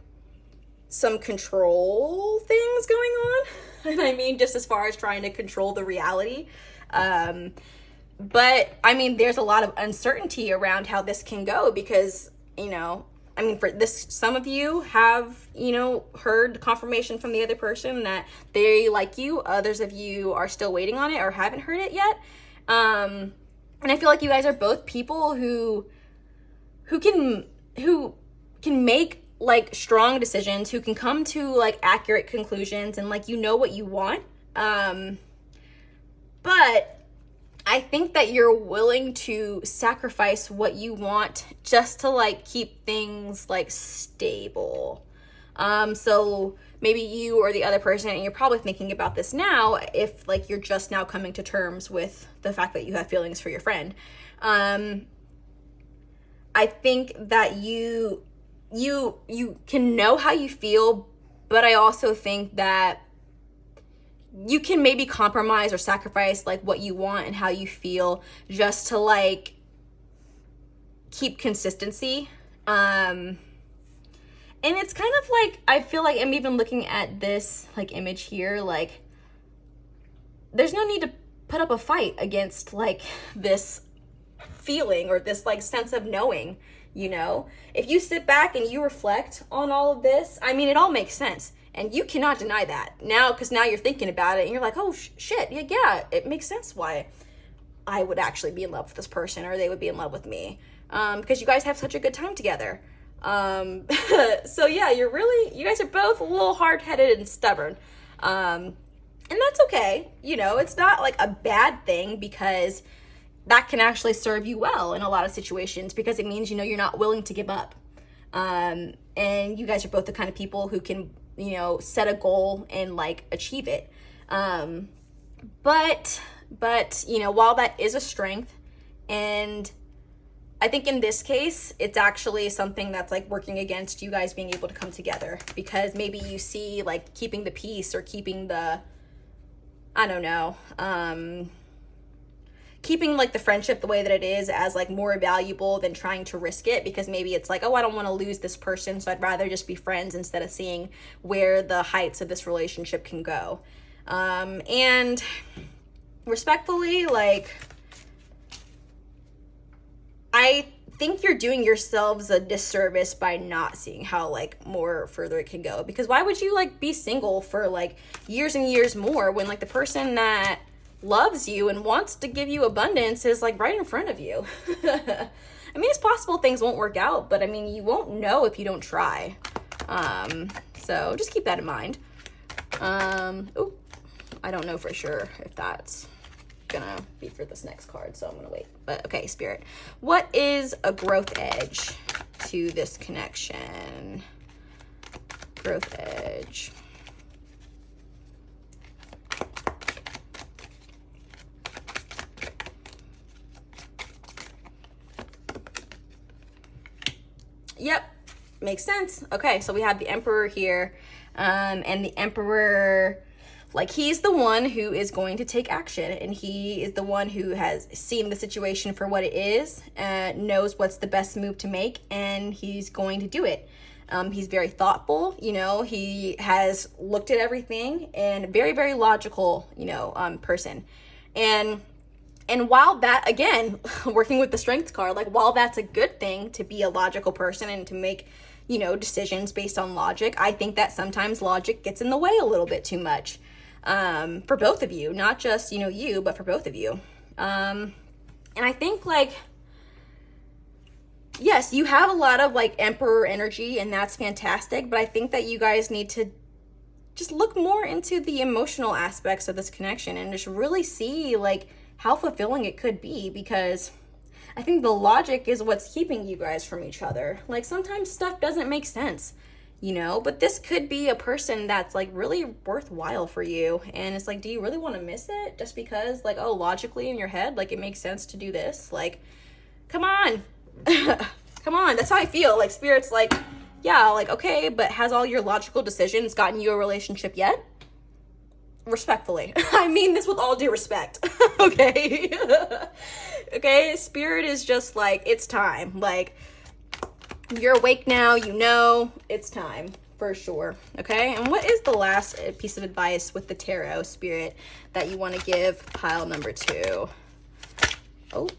some control things going on. And I mean, just as far as trying to control the reality. But I mean, there's a lot of uncertainty around how this can go because, you know, I mean, for this, some of you have, you know, heard confirmation from the other person that they like you. Others of you are still waiting on it or haven't heard it yet. And I feel like you guys are both people who can make like strong decisions, who can come to like accurate conclusions, and like, you know what you want. But I think that you're willing to sacrifice what you want just to like keep things like stable. So maybe you or the other person, and you're probably thinking about this now, if like you're just now coming to terms with the fact that you have feelings for your friend. I think that you can know how you feel, but I also think that you can maybe compromise or sacrifice like what you want and how you feel just to like keep consistency. And it's kind of like, I feel like I'm even looking at this like image here, like there's no need to put up a fight against like this feeling or this like sense of knowing, you know? If you sit back and you reflect on all of this, I mean, it all makes sense. And you cannot deny that now, because now you're thinking about it and you're like, oh shit, yeah, it makes sense why I would actually be in love with this person, or they would be in love with me, because you guys have such a good time together. So yeah, you guys are both a little hard-headed and stubborn, and that's okay. You know, it's not like a bad thing, because that can actually serve you well in a lot of situations, because it means, you know, you're not willing to give up. And you guys are both the kind of people who can, you know, set a goal and like achieve it. But, you know, while that is a strength, and I think in this case, it's actually something that's like working against you guys being able to come together, because maybe you see like keeping the peace or keeping the, I don't know, keeping like the friendship the way that it is as like more valuable than trying to risk it, because maybe it's like, oh, I don't want to lose this person, so I'd rather just be friends instead of seeing where the heights of this relationship can go. And respectfully, like, I think you're doing yourselves a disservice by not seeing how like more further it can go, because why would you like be single for like years and years more when like the person that loves you and wants to give you abundance is like right in front of you? I mean, it's possible things won't work out, but I mean, you won't know if you don't try. So just keep that in mind. Oh, I don't know for sure if that's gonna be for this next card, so I'm gonna wait. But okay, Spirit, what is a growth edge to this connection? Growth edge. Yep, makes sense. Okay, so we have the Emperor here, and the Emperor, like, he's the one who is going to take action, and he is the one who has seen the situation for what it is, knows what's the best move to make, and he's going to do it. He's very thoughtful, you know, he has looked at everything, and very, very logical, you know, person. And while that, again, working with the Strength card, like, while that's a good thing to be a logical person and to make, you know, decisions based on logic, I think that sometimes logic gets in the way a little bit too much, for both of you, not just, you know, you, but for both of you. And I think, like, yes, you have a lot of, like, Emperor energy, and that's fantastic, but I think that you guys need to just look more into the emotional aspects of this connection and just really see, like, how fulfilling it could be, because I think the logic is what's keeping you guys from each other. Like, sometimes stuff doesn't make sense, you know, but this could be a person that's like really worthwhile for you, and it's like, do you really want to miss it just because, like, oh, logically in your head, like, it makes sense to do this? Like, come on. Come on, that's how I feel. Like, Spirit's like, yeah, like, okay, but has all your logical decisions gotten you a relationship yet? Respectfully. I mean this with all due respect. Okay? Okay, Spirit is just like, it's time. Like, you're awake now, you know, it's time for sure. Okay, and what is the last piece of advice with the tarot, Spirit, that you want to give pile number 2? Oh,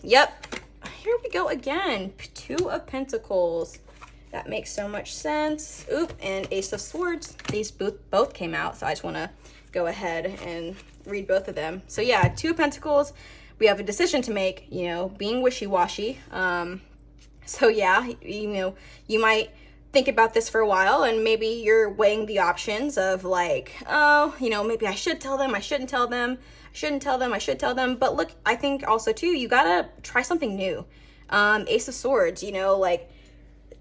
yep, here we go again. 2 of Pentacles. That makes so much sense. Oop, and Ace of Swords. These both came out, so I just want to go ahead and read both of them. So yeah, 2 of Pentacles. We have a decision to make, you know, being wishy-washy. So yeah, you know, you might think about this for a while, and maybe you're weighing the options of like, oh, you know, maybe I should tell them, I shouldn't tell them, I shouldn't tell them, I should tell them. But look, I think also too, you gotta try something new. Ace of Swords, you know, like,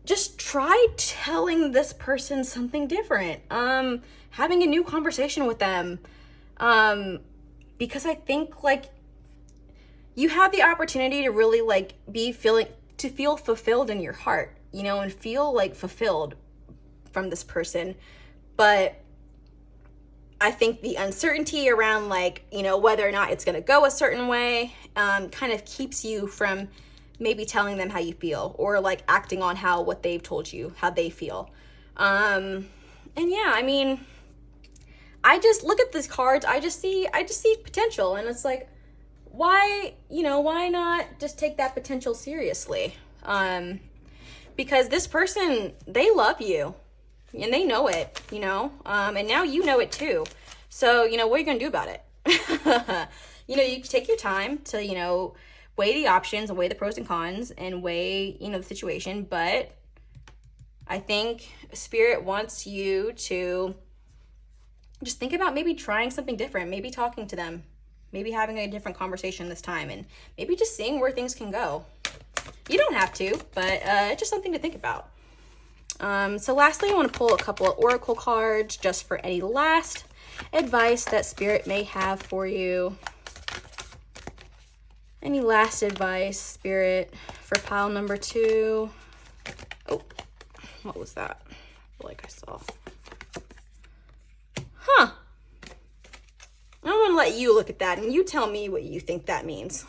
just try telling this person something different. Having a new conversation with them. Because I think like you have the opportunity to really like feel fulfilled in your heart, you know, and feel like fulfilled from this person. But I think the uncertainty around like, you know, whether or not it's going to go a certain way, kind of keeps you from maybe telling them how you feel, or like acting on what they've told you, how they feel. And yeah, I mean, I just look at these cards, I just see potential, and it's like, why not just take that potential seriously? Because this person, they love you and they know it, you know, and now you know it too. So, you know, what are you going to do about it? You know, you can take your time to, you know, weigh the options and weigh the pros and cons and weigh, you know, the situation. But I think Spirit wants you to just think about maybe trying something different, maybe talking to them, maybe having a different conversation this time, and maybe just seeing where things can go. You don't have to, but it's just something to think about. So lastly, I want to pull a couple of oracle cards just for any last advice that Spirit may have for you. Any last advice, Spirit, for pile number 2? Oh, what was that? Like I saw. Huh. I'm going to let you look at that and you tell me what you think that means.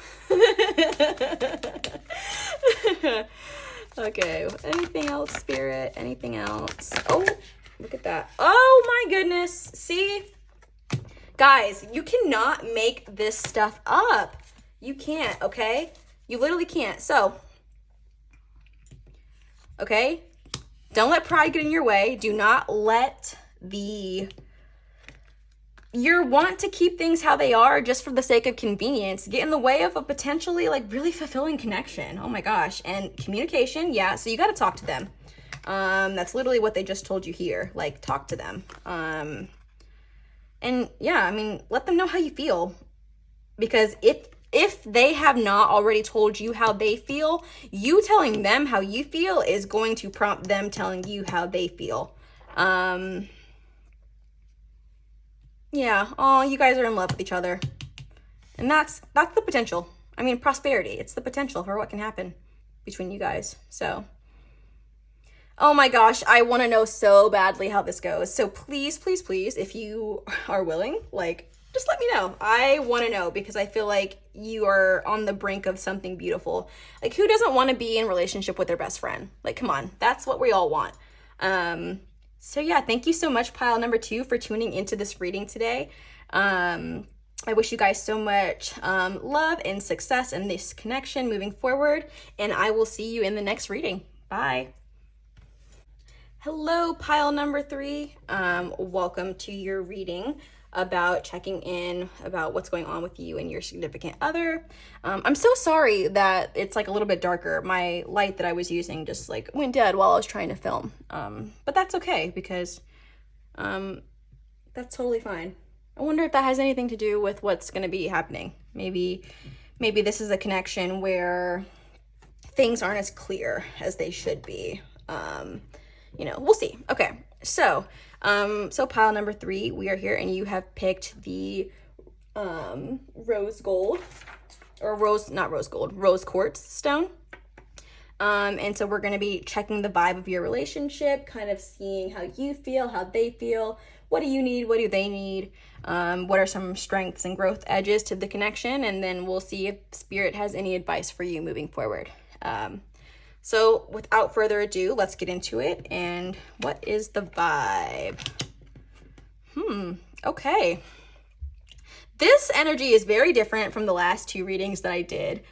Okay, anything else, Spirit? Anything else? Oh, look at that. Oh my goodness. See? Guys, you cannot make this stuff up. You can't, okay? You literally can't. So, okay? Don't let pride get in your way. Do not let your want to keep things how they are just for the sake of convenience get in the way of a potentially like really fulfilling connection. Oh my gosh. And communication, yeah, so you got to talk to them. That's literally what they just told you here. Like, talk to them. And yeah, I mean, let them know how you feel. Because if they have not already told you how they feel, you telling them how you feel is going to prompt them telling you how they feel. Yeah, oh, you guys are in love with each other. And that's the potential. I mean, prosperity. It's the potential for what can happen between you guys. So, oh my gosh, I want to know so badly how this goes. So please, please, please, if you are willing, like, just let me know. I want to know because I feel like you are on the brink of something beautiful. Like, who doesn't want to be in a relationship with their best friend? Like, come on, that's what we all want. So yeah, thank you so much, pile number 2, for tuning into this reading today. I wish you guys so much love and success in this connection moving forward, and I will see you in the next reading. Bye. Hello, pile number 3. Welcome to your reading about checking in about what's going on with you and your significant other. I'm so sorry that it's like a little bit darker. My light that I was using just like went dead while I was trying to film. But that's okay because that's totally fine. I wonder if that has anything to do with what's going to be happening. Maybe this is a connection where things aren't as clear as they should be. You know, we'll see. Okay, so pile number 3, we are here, and you have picked the rose quartz stone. And so we're going to be checking the vibe of your relationship, kind of seeing how you feel, how they feel. What do you need? What do they need? What are some strengths and growth edges to the connection? And then we'll see if Spirit has any advice for you moving forward. So without further ado, let's get into it. And what is the vibe? Okay. This energy is very different from the last two readings that I did.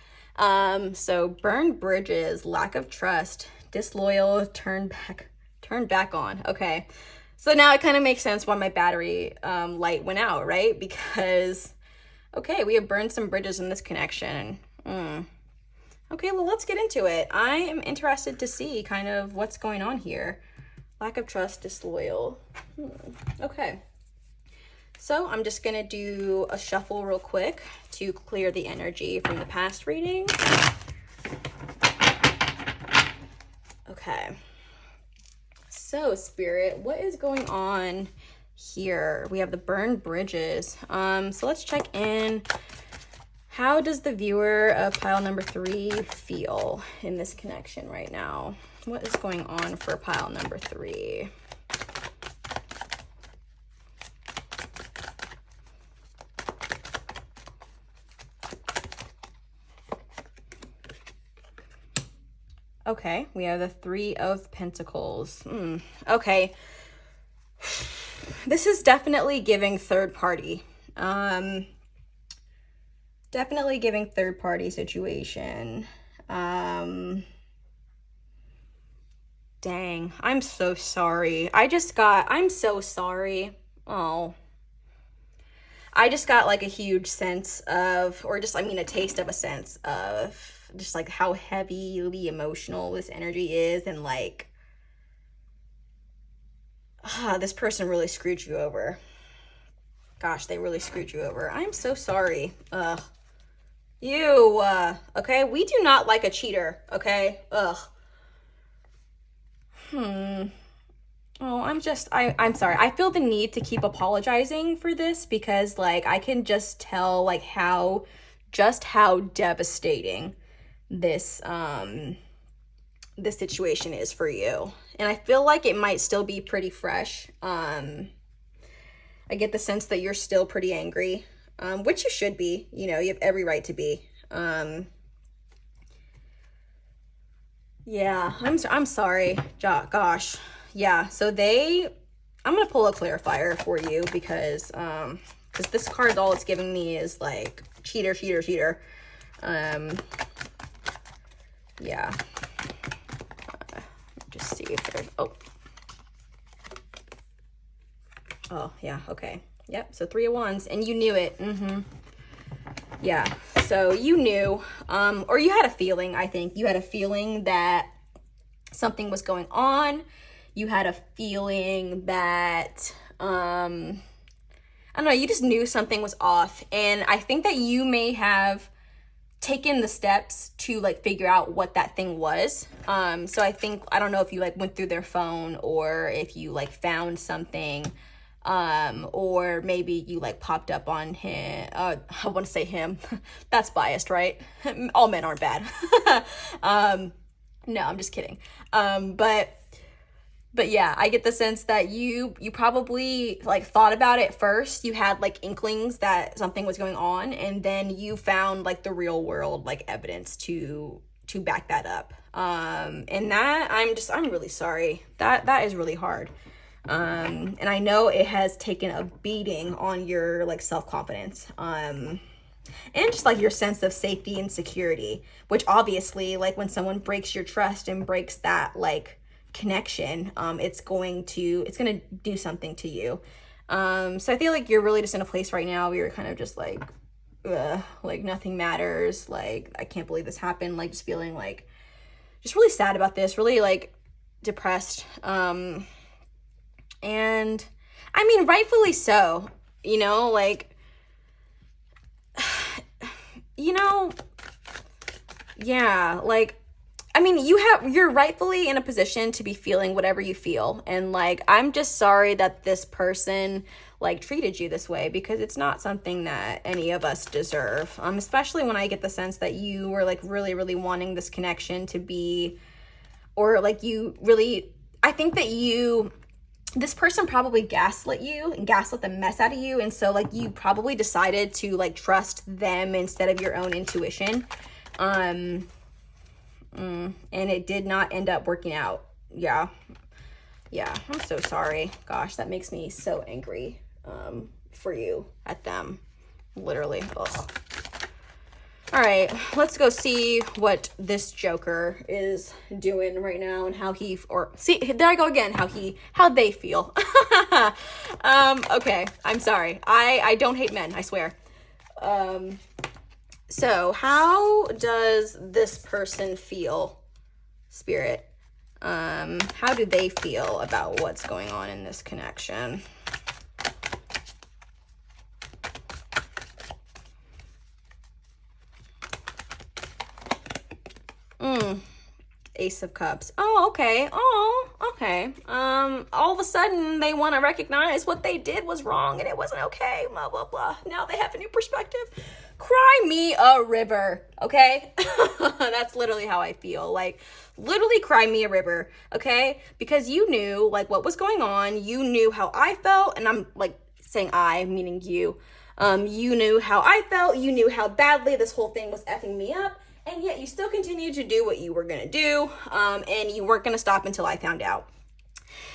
So burned bridges, lack of trust, disloyal, turn back on. Okay. So now it kind of makes sense why my battery light went out, right? Because, okay, we have burned some bridges in this connection. Okay, well, let's get into it. I am interested to see kind of what's going on here. Lack of trust, disloyal. Okay. So I'm just going to do a shuffle real quick to clear the energy from the past reading. Okay. So, Spirit, what is going on here? We have the burned bridges. So let's check in. How does the viewer of pile number 3 feel in this connection right now? What is going on for pile number 3? Okay, we have the 3 of Pentacles. Okay. This is definitely giving third party. Definitely giving third party situation. Dang, I'm so sorry. I'm so sorry. Oh. I just got like a huge sense of, or just, a taste of a sense of just like how heavily emotional this energy is, and like, this person really screwed you over. Gosh, they really screwed you over. I'm so sorry. Okay, we do not like a cheater, okay? Oh, I'm sorry. I feel the need to keep apologizing for this because like I can just tell like how devastating this this situation is for you. And I feel like it might still be pretty fresh. I get the sense that you're still pretty angry, which you should be. You know, you have every right to be. Yeah, I'm sorry. Gosh. Yeah, so I'm going to pull a clarifier for you because this card, all it's giving me is like cheater. Yeah. Just see if there's, oh yeah, okay. Yep, so 3 of Wands, and you knew it. Yeah, so you knew, or you had a feeling. I think you had a feeling that something was going on. You had a feeling that, I don't know, you just knew something was off. And I think that you may have taken the steps to like figure out what that thing was. So I don't know if you like went through their phone, or if you like found something, or maybe you like popped up on him. I want to say him. That's biased, right? All men aren't bad. No, I'm just kidding. But yeah, I get the sense that you probably like thought about it first. You had like inklings that something was going on, and then you found like the real world like evidence to back that up. And that I'm really sorry. That is really hard. And I know it has taken a beating on your like self-confidence. And just like your sense of safety and security, which obviously like when someone breaks your trust and breaks that like connection, it's going to do something to you. So I feel like you're really just in a place right now where you're kind of just like, like nothing matters. Like, I can't believe this happened. Like just feeling like just really sad about this, really like depressed. And I mean, rightfully so, you know, like, you know, yeah, like, I mean, you're rightfully in a position to be feeling whatever you feel. And like, I'm just sorry that this person like treated you this way, because it's not something that any of us deserve. Especially when I get the sense that you were like really, really wanting this connection to be, or like you really, I think that this person probably gaslit you and gaslit the mess out of you. And so like you probably decided to like trust them instead of your own intuition. And it did not end up working out. Yeah. I'm so sorry. Gosh, that makes me so angry for you at them. Literally. Ugh. All right, let's go see what this Joker is doing right now and how he, or see, there I go again, how they feel. Okay, I'm sorry. I don't hate men, I swear. So how does this person feel, Spirit? How do they feel about what's going on in this connection? Ace of Cups. Oh, okay. All of a sudden they want to recognize what they did was wrong and it wasn't okay. Blah, blah, blah. Now they have a new perspective. Cry me a river, okay? That's literally how I feel. Like, literally cry me a river, okay? Because you knew, like, what was going on. You knew how I felt, and I'm, like, saying I, meaning you. You knew how I felt. You knew how badly this whole thing was effing me up. And yet you still continued to do what you were going to do, and you weren't going to stop until I found out.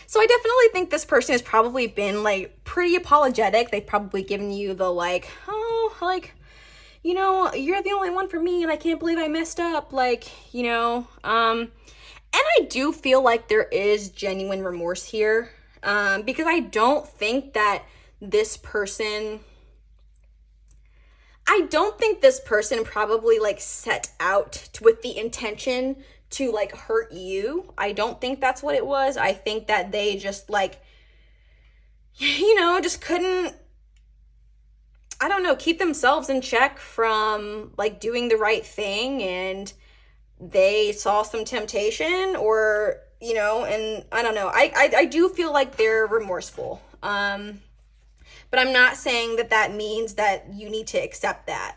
So I definitely think this person has probably been, like, pretty apologetic. They've probably given you the, like, oh, like, you know, you're the only one for me, and I can't believe I messed up, like, you know. And I do feel like there is genuine remorse here, because I don't think that this person... I don't think this person probably, like, set out with the intention to, like, hurt you. I don't think that's what it was. I think that they just, like, you know, just couldn't, I don't know, keep themselves in check from, like, doing the right thing, and they saw some temptation, or, you know, and I don't know. I do feel like they're remorseful. But I'm not saying that that means that you need to accept that.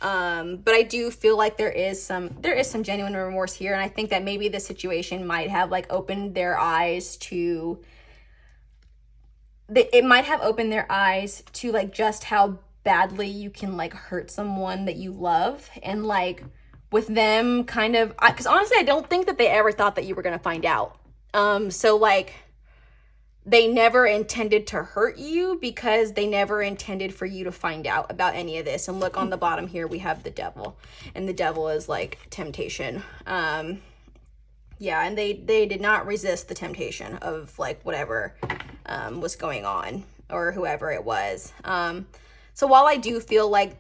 But I do feel like there is some genuine remorse here. And I think that maybe the situation might have, like, opened their eyes to, it might have opened their eyes to, like, just how badly you can, like, hurt someone that you love. And, like, with them kind of, because honestly, I don't think that they ever thought that you were going to find out. So, like, they never intended to hurt you because they never intended for you to find out about any of this. And look, on the bottom here, we have the devil. And the devil is, like, temptation. Yeah, and they did not resist the temptation of, like, whatever was going on, or whoever it was. So while I do feel like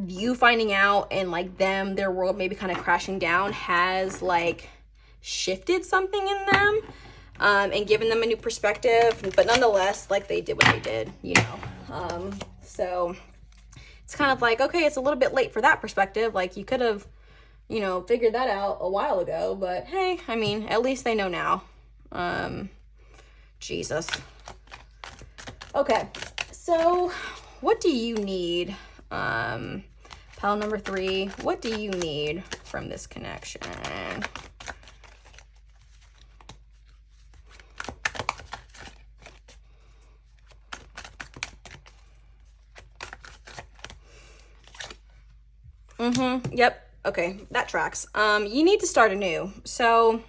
you finding out and, like, their world maybe kind of crashing down has, like, shifted something in them, and given them a new perspective, but nonetheless, like, they did what they did, you know. So it's kind of like, okay, it's a little bit late for that perspective. Like, you could have, you know, figured that out a while ago, but hey, I mean, at least they know now. Jesus. Okay, so what do you need? Pile number 3, what do you need from this connection? Yep. Okay, that tracks. You need to start anew. So,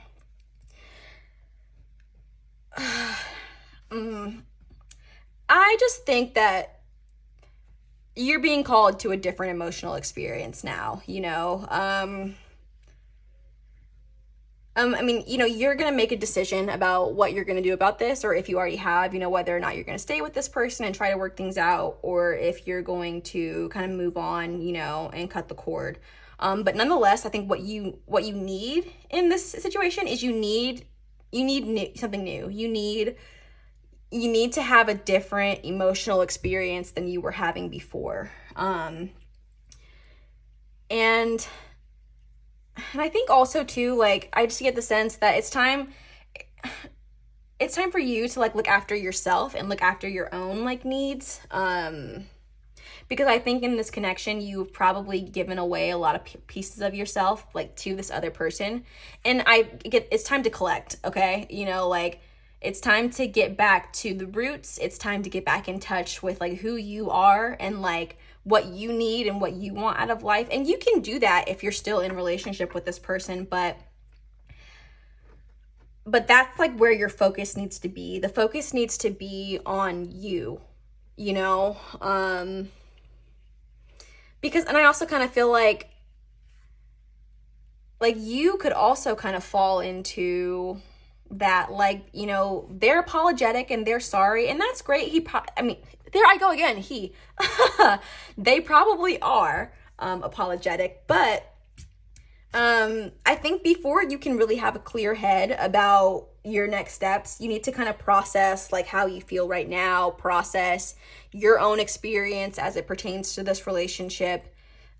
I just think that you're being called to a different emotional experience now, you know. I mean, you know, you're going to make a decision about what you're going to do about this, or if you already have, you know, whether or not you're going to stay with this person and try to work things out, or if you're going to kind of move on, you know, and cut the cord. But nonetheless, I think what you need in this situation is you need something new. You need to have a different emotional experience than you were having before. And I think also too, like, I just get the sense that it's time for you to, like, look after yourself and look after your own, like, needs. Because I think in this connection, you've probably given away a lot of pieces of yourself, like, to this other person. And it's time to collect, okay? You know, like, it's time to get back to the roots. It's time to get back in touch with, like, who you are and, like, what you need and what you want out of life. And you can do that if you're still in a relationship with this person, but but that's like where your focus needs to be. The focus needs to be on you, you know? Because, and I also kind of feel like you could also kind of fall into that, like, you know, they're apologetic and they're sorry, and that's great. I mean, there I go again, they probably are apologetic, but I think before you can really have a clear head about your next steps, you need to kind of process like how you feel right now, process your own experience as it pertains to this relationship.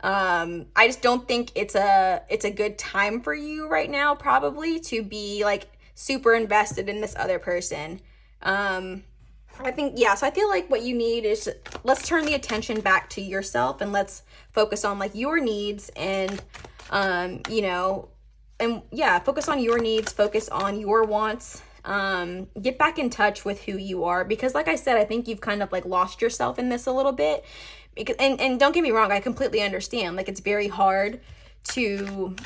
I just don't think it's a good time for you right now, probably, to be like super invested in this other person. I think, yeah, so I feel like what you need is, let's turn the attention back to yourself and let's focus on like your needs and, you know, and yeah, focus on your needs, focus on your wants, get back in touch with who you are, because like I said, I think you've kind of like lost yourself in this a little bit, because, and don't get me wrong, I completely understand, like it's very, very hard to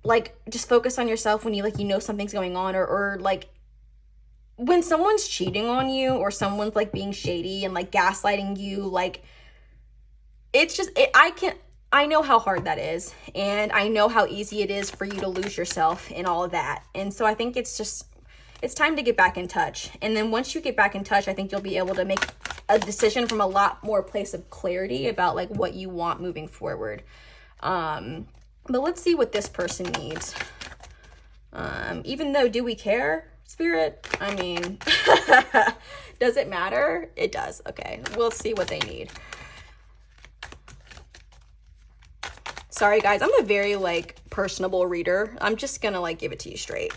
like just focus on yourself when you like, you know, something's going on, or like when someone's cheating on you, or someone's like being shady and like gaslighting you, like it's just, I know how hard that is, and I know how easy it is for you to lose yourself in all of that. And so I think it's time to get back in touch. And then once you get back in touch, I think you'll be able to make a decision from a lot more place of clarity about like what you want moving forward. But let's see what this person needs. Even though, do we care, Spirit? I mean, does it matter? It does. Okay, we'll see what they need. Sorry, guys, I'm a very like personable reader. I'm just gonna like give it to you straight.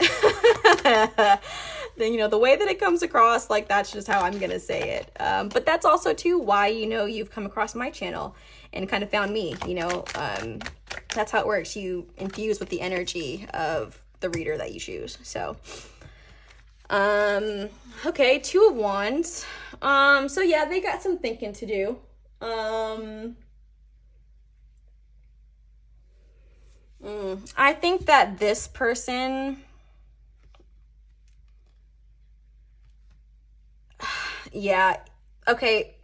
Then, you know, the way that it comes across, like that's just how I'm gonna say it. But that's also too why, you know, you've come across my channel and kind of found me, you know. That's how it works. You infuse with the energy of the reader that you choose. So, okay, 2 of Wands. So yeah, they got some thinking to do. I think that this person, yeah, okay,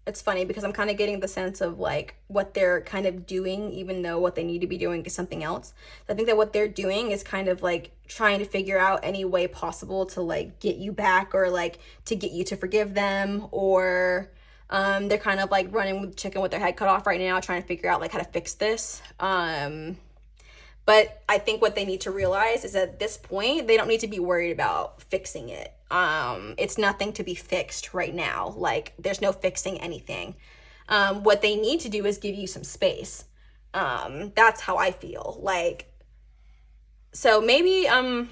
it's funny because I'm kind of getting the sense of like what they're kind of doing, even though what they need to be doing is something else. I think that what they're doing is kind of like trying to figure out any way possible to like get you back, or like to get you to forgive them, or they're kind of like running with chicken with their head cut off right now, trying to figure out like how to fix this. But I think what they need to realize is at this point, they don't need to be worried about fixing it. It's nothing to be fixed right now. Like there's no fixing anything. What they need to do is give you some space. That's how I feel. Like, so maybe, I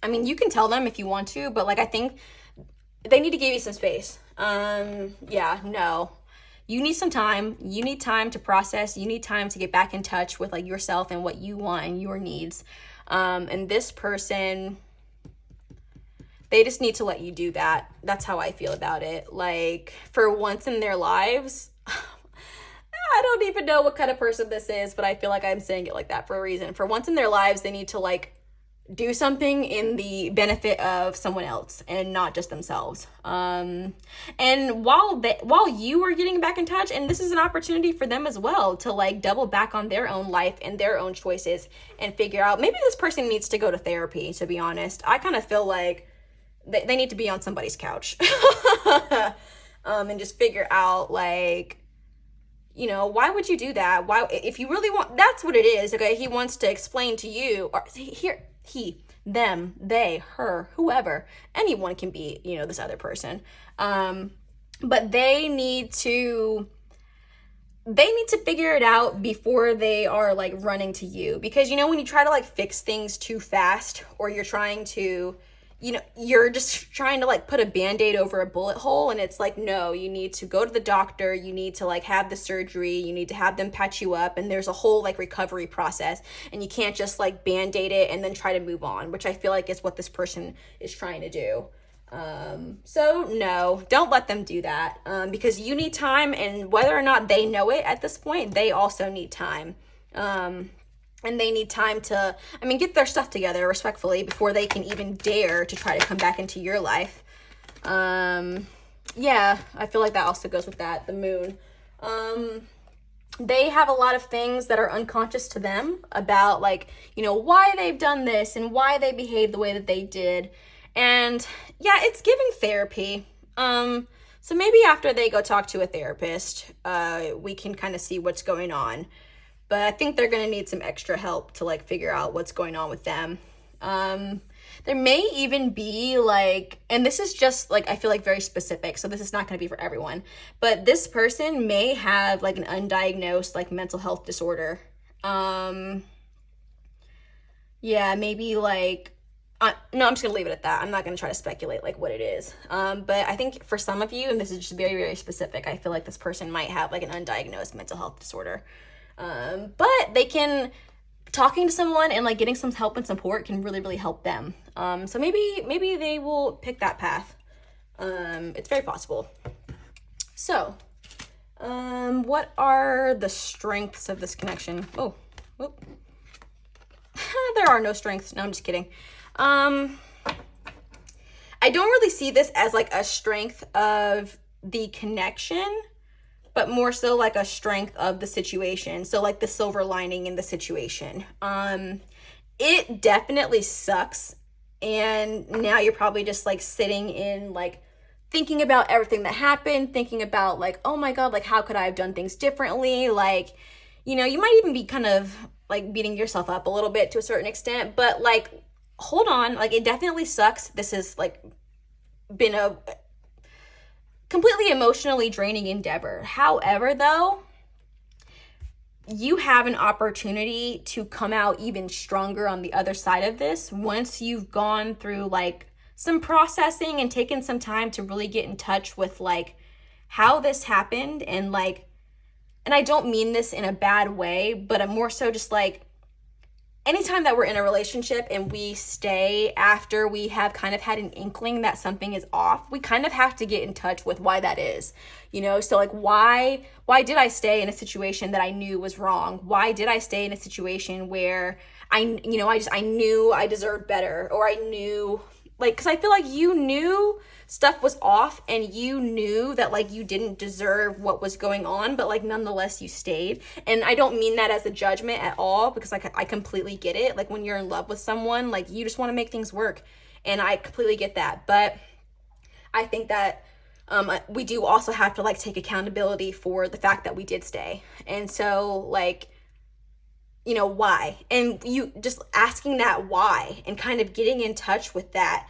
mean, you can tell them if you want to, but like, I think they need to give you some space. Yeah, no, you need some time. You need time to process. You need time to get back in touch with like yourself and what you want and your needs. And this person, they just need to let you do that. That's how I feel about it. Like for once in their lives, I don't even know what kind of person this is, but I feel like I'm saying it like that for a reason. For once in their lives, they need to like do something in the benefit of someone else and not just themselves. And while you are getting back in touch, and this is an opportunity for them as well to like double back on their own life and their own choices and figure out, maybe this person needs to go to therapy, to be honest. I kind of feel like they need to be on somebody's couch and just figure out like, you know, why would you do that? Why, if you really want, that's what it is. Okay. He wants to explain to you, or here, he, them, they, her, whoever, anyone can be, you know, this other person. But they need to figure it out before they are like running to you, because, you know, when you try to like fix things too fast, or you're trying to, you know, you're just trying to like put a band-aid over a bullet hole, and it's like, no, you need to go to the doctor, you need to like have the surgery, you need to have them patch you up, and there's a whole like recovery process, and you can't just like band-aid it and then try to move on, which I feel like is what this person is trying to do. So no, don't let them do that, because you need time, and whether or not they know it at this point, they also need time. And they need time to, I mean, get their stuff together respectfully before they can even dare to try to come back into your life. Yeah, I feel like that also goes with that, the moon. They have a lot of things that are unconscious to them about, like, you know, why they've done this and why they behaved the way that they did. And yeah, it's giving therapy. So maybe after they go talk to a therapist, we can kind of see what's going on. But I think they're going to need some extra help to, like, figure out what's going on with them. There may even be, like, and this is just, like, I feel like very specific, so this is not going to be for everyone, but this person may have, like, an undiagnosed, like, mental health disorder. Yeah, maybe, like, no, I'm just gonna leave it at that. I'm not gonna try to speculate, like, what it is. But I think for some of you, and this is just very, very specific, I feel like this person might have, like, an undiagnosed mental health disorder. But they can, talking to someone and, like, getting some help and support can really, really help them. So maybe they will pick that path. It's very possible. So, what are the strengths of this connection? Oh. There are no strengths. No, I'm just kidding. I don't really see this as, like, a strength of the connection, but more so like a strength of the situation. So, like, the silver lining in the situation. It definitely sucks. And now you're probably just, like, sitting in, like, thinking about everything that happened, thinking about, like, oh my God, like, how could I have done things differently? Like, you know, you might even be kind of, like, beating yourself up a little bit to a certain extent, but, like, hold on, like, it definitely sucks. This has, like, been a completely emotionally draining endeavor. However, though, you have an opportunity to come out even stronger on the other side of this once you've gone through, like, some processing and taken some time to really get in touch with, like, how this happened. And, like, and I don't mean this in a bad way, but I'm more so just, like, anytime that we're in a relationship and we stay after we have kind of had an inkling that something is off, we kind of have to get in touch with why that is, you know? So, like, why did I stay in a situation that I knew was wrong? Why did I stay in a situation where I knew I deserved better, or I knew, like, because I feel like you knew stuff was off and you knew that, like, you didn't deserve what was going on, but, like, nonetheless you stayed. And I don't mean that as a judgment at all, because, like, I completely get it. Like, when you're in love with someone, like, you just want to make things work, and I completely get that. But I think that we do also have to, like, take accountability for the fact that we did stay. And so, like, you know, why? And you just asking that why and kind of getting in touch with that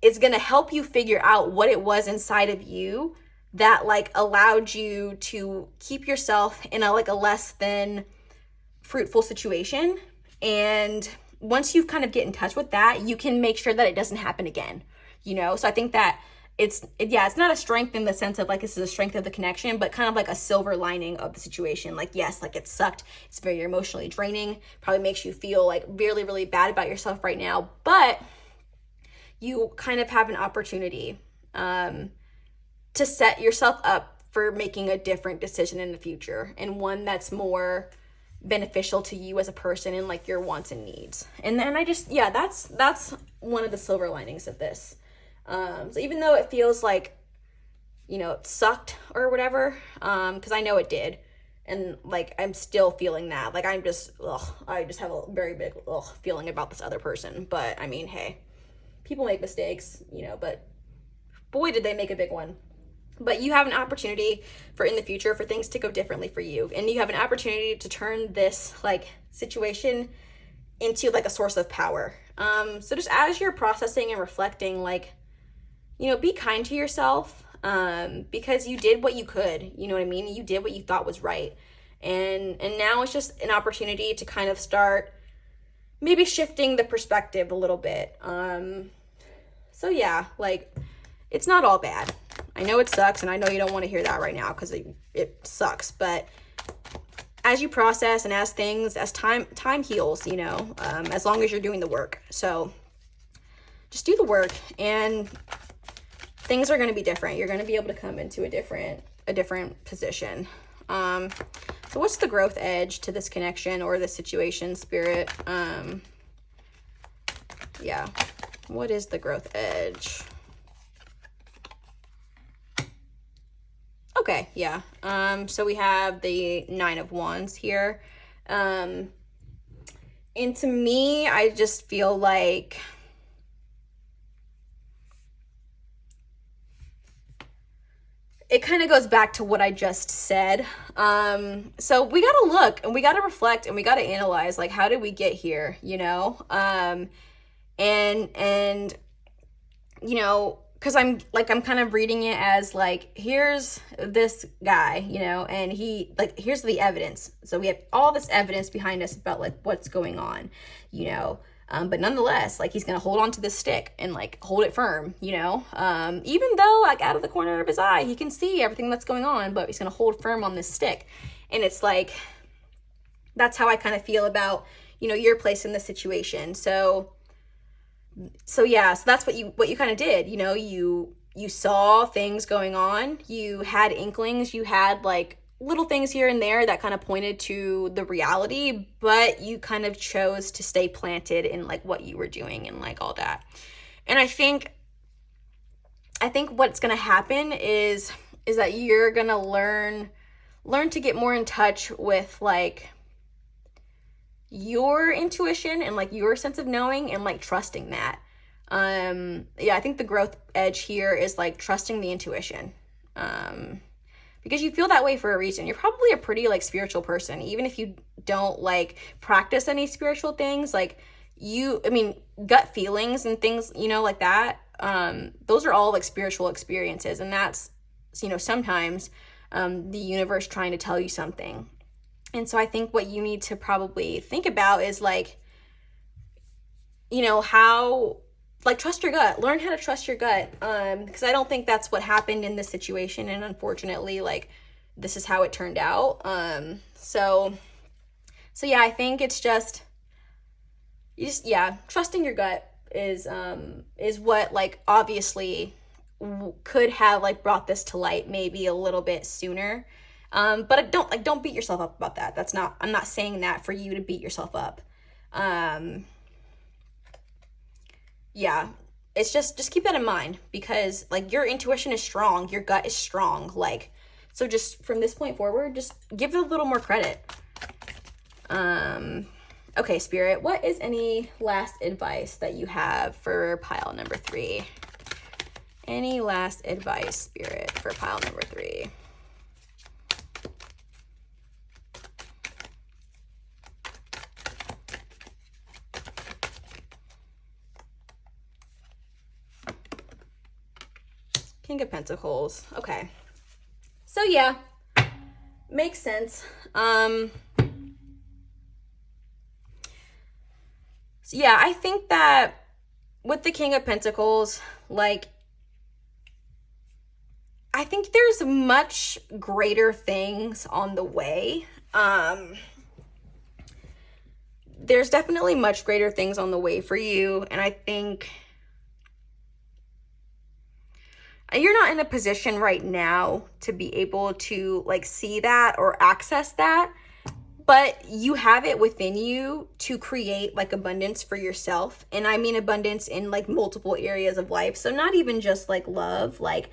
is going to help you figure out what it was inside of you that, like, allowed you to keep yourself in a, like, a less than fruitful situation. And once you kind of get in touch with that, you can make sure that it doesn't happen again, you know? So I think that it's not a strength in the sense of, like, this is a strength of the connection, but kind of like a silver lining of the situation. Like, yes, like, it sucked. It's very emotionally draining. Probably makes you feel, like, really, really bad about yourself right now. But you kind of have an opportunity to set yourself up for making a different decision in the future, and one that's more beneficial to you as a person and, like, your wants and needs. And then that's one of the silver linings of this. So even though it feels like, you know, it sucked or whatever, because I know it did, and, like, I'm still feeling that. Like, I just have a very big feeling about this other person. But I mean, hey, people make mistakes, you know, but boy, did they make a big one. But you have an opportunity for in the future for things to go differently for you. And you have an opportunity to turn this, like, situation into, like, a source of power. So just as you're processing and reflecting, like, you know, be kind to yourself, because you did what you could, you know what I mean? You did what you thought was right. And now it's just an opportunity to kind of start maybe shifting the perspective a little bit. So yeah, like, it's not all bad. I know it sucks, and I know you don't want to hear that right now because it sucks. But as you process and as time heals, you know, as long as you're doing the work. So just do the work, and things are going to be different. You're going to be able to come into a different position. So what's the growth edge to this connection or this situation, Spirit? Yeah. What is the growth edge? Okay, yeah. So we have the 9 of Wands here. And to me, I just feel like it kind of goes back to what I just said. So we got to look and we got to reflect and we got to analyze, like, how did we get here, you know? And you know, because I'm kind of reading it as like, here's this guy, you know, and he, like, here's the evidence. So we have all this evidence behind us about like what's going on, you know, but nonetheless, like, he's going to hold on to this stick and like hold it firm, you know, even though like out of the corner of his eye, he can see everything that's going on, but he's going to hold firm on this stick. And it's like, that's how I kind of feel about, you know, your place in the situation. So yeah, so that's what you kind of did, you know, you saw things going on, you had inklings, you had like little things here and there that kind of pointed to the reality, but you kind of chose to stay planted in like what you were doing and like all that. And I think what's going to happen is that you're going to learn to get more in touch with like your intuition and like your sense of knowing and like trusting that. Yeah, I think the growth edge here is like trusting the intuition. Because you feel that way for a reason. You're probably a pretty like spiritual person, even if you don't like practice any spiritual things, like gut feelings and things, you know, like that. Those are all like spiritual experiences. And that's, you know, sometimes, the universe trying to tell you something. And so I think what you need to probably think about is like, you know, how, like, trust your gut, learn how to trust your gut. Because I don't think that's what happened in this situation. And unfortunately, like, this is how it turned out. So yeah, I think it's just, trusting your gut is what like obviously could have like brought this to light maybe a little bit sooner. But don't beat yourself up about that. I'm not saying that for you to beat yourself up. Yeah, it's just keep that in mind, because like your intuition is strong, your gut is strong. Like, so just from this point forward, just give it a little more credit. Okay, Spirit, what is any last advice that you have for pile number 3? Any last advice, Spirit, for pile number 3? King of Pentacles. Okay. So yeah, makes sense. So yeah, I think that with the King of Pentacles, like, I think there's much greater things on the way. There's definitely much greater things on the way for you. And I think you're not in a position right now to be able to like see that or access that, but you have it within you to create like abundance for yourself. And I mean abundance in like multiple areas of life. So not even just like love, like,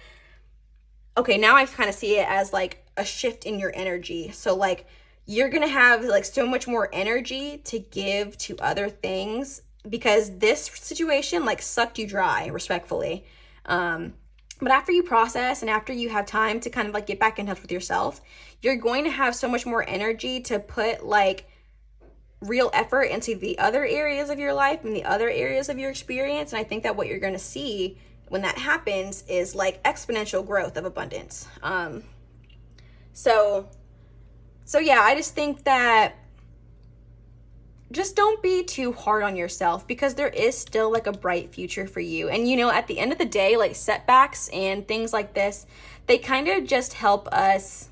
okay, now I kind of see it as like a shift in your energy. So like you're going to have like so much more energy to give to other things, because this situation like sucked you dry, respectfully. But after you process and after you have time to kind of like get back in touch with yourself, you're going to have so much more energy to put like real effort into the other areas of your life and the other areas of your experience. And I think that what you're going to see when that happens is like exponential growth of abundance. So yeah, I just think that just don't be too hard on yourself, because there is still like a bright future for you. And you know, at the end of the day, like setbacks and things like this, they kind of just help us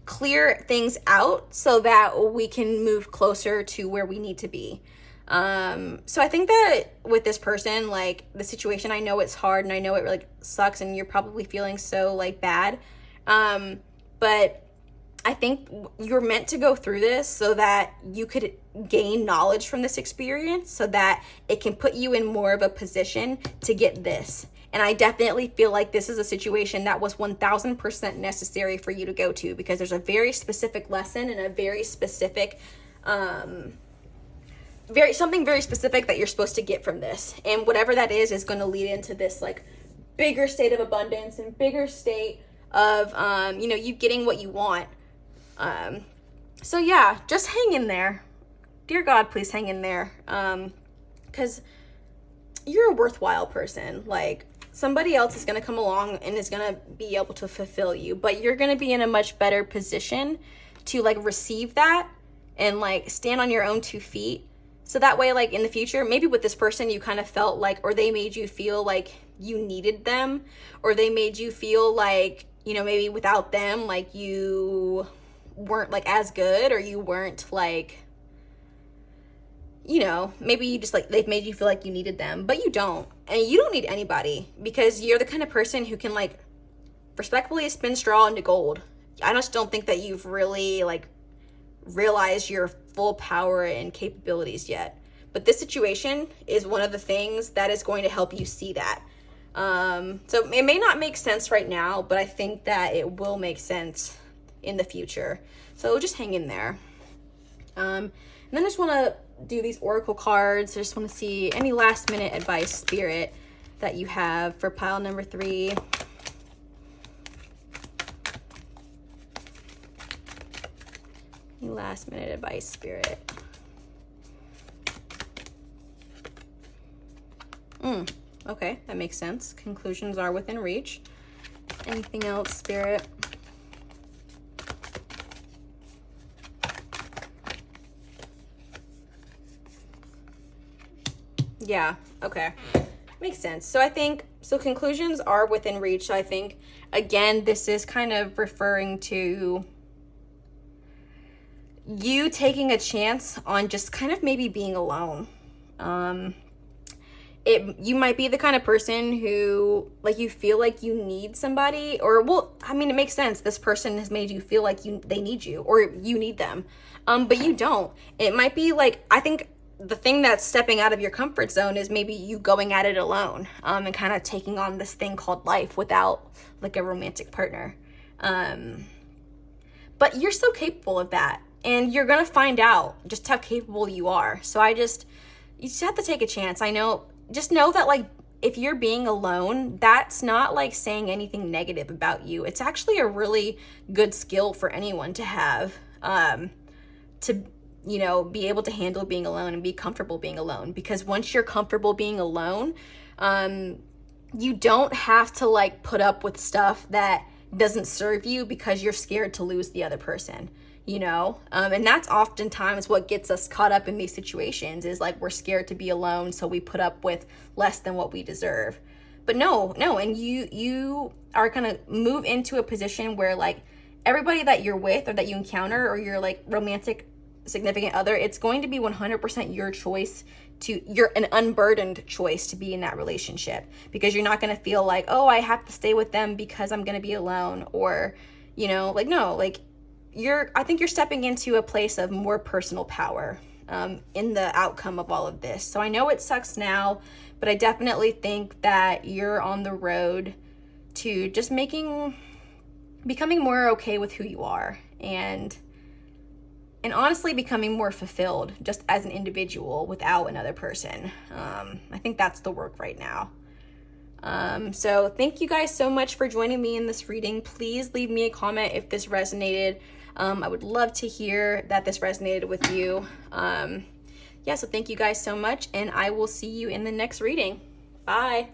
clear things out so that we can move closer to where we need to be. So I think that with this person, like the situation, I know it's hard and I know it like sucks and you're probably feeling so like bad. But I think you're meant to go through this so that you could gain knowledge from this experience so that it can put you in more of a position to get this. And I definitely feel like this is a situation that was 1000% necessary for you to go to, because there's a very specific lesson and a very specific, something very specific that you're supposed to get from this. And whatever that is going to lead into this like bigger state of abundance and bigger state of, you getting what you want. So yeah, just hang in there. Dear God, please hang in there. 'Cause you're a worthwhile person. Like, somebody else is going to come along and is going to be able to fulfill you, but you're going to be in a much better position to like receive that and like stand on your own 2 feet. So that way, like in the future, maybe with this person, you kind of felt like, or they made you feel like you needed them, or they made you feel like, maybe without them, like you weren't like as good, or you weren't like, maybe you just like, they've made you feel like you needed them, but you don't. And you don't need anybody, because you're the kind of person who can like respectfully spin straw into gold. I just don't think that you've really like realized your full power and capabilities yet. But this situation is one of the things that is going to help you see that. So it may not make sense right now, but I think that it will make sense in the future. So just hang in there. And then I just want to do these oracle cards. I just want to see any last minute advice, Spirit, that you have for pile number 3. Any last minute advice, Spirit. Okay, that makes sense. Conclusions are within reach. Anything else, Spirit? Yeah, okay. Makes sense. So I think, conclusions are within reach. So I think, again, this is kind of referring to you taking a chance on just kind of maybe being alone. You might be the kind of person who, like, you feel like you need somebody, or, well, I mean, it makes sense. This person has made you feel like they need you, or you need them, but you don't. It might be like, I think the thing that's stepping out of your comfort zone is maybe you going at it alone, and kind of taking on this thing called life without like a romantic partner. But you're so capable of that, and you're gonna find out just how capable you are. So you just have to take a chance. Just know that, like, if you're being alone, that's not like saying anything negative about you. It's actually a really good skill for anyone to have, to be able to handle being alone and be comfortable being alone. Because once you're comfortable being alone, you don't have to like put up with stuff that doesn't serve you because you're scared to lose the other person, and that's oftentimes what gets us caught up in these situations, is like we're scared to be alone, so we put up with less than what we deserve. But no, and you are gonna move into a position where like everybody that you're with or that you encounter, or your like romantic significant other, it's going to be 100% your choice you're an unburdened choice to be in that relationship, because you're not going to feel like, oh, I have to stay with them because I'm going to be alone, or, no, I think you're stepping into a place of more personal power, in the outcome of all of this. So I know it sucks now, but I definitely think that you're on the road to just becoming more okay with who you are, and honestly becoming more fulfilled just as an individual without another person. I think that's the work right now. So thank you guys so much for joining me in this reading. Please leave me a comment if this resonated. I would love to hear that this resonated with you. So thank you guys so much, and I will see you in the next reading. Bye.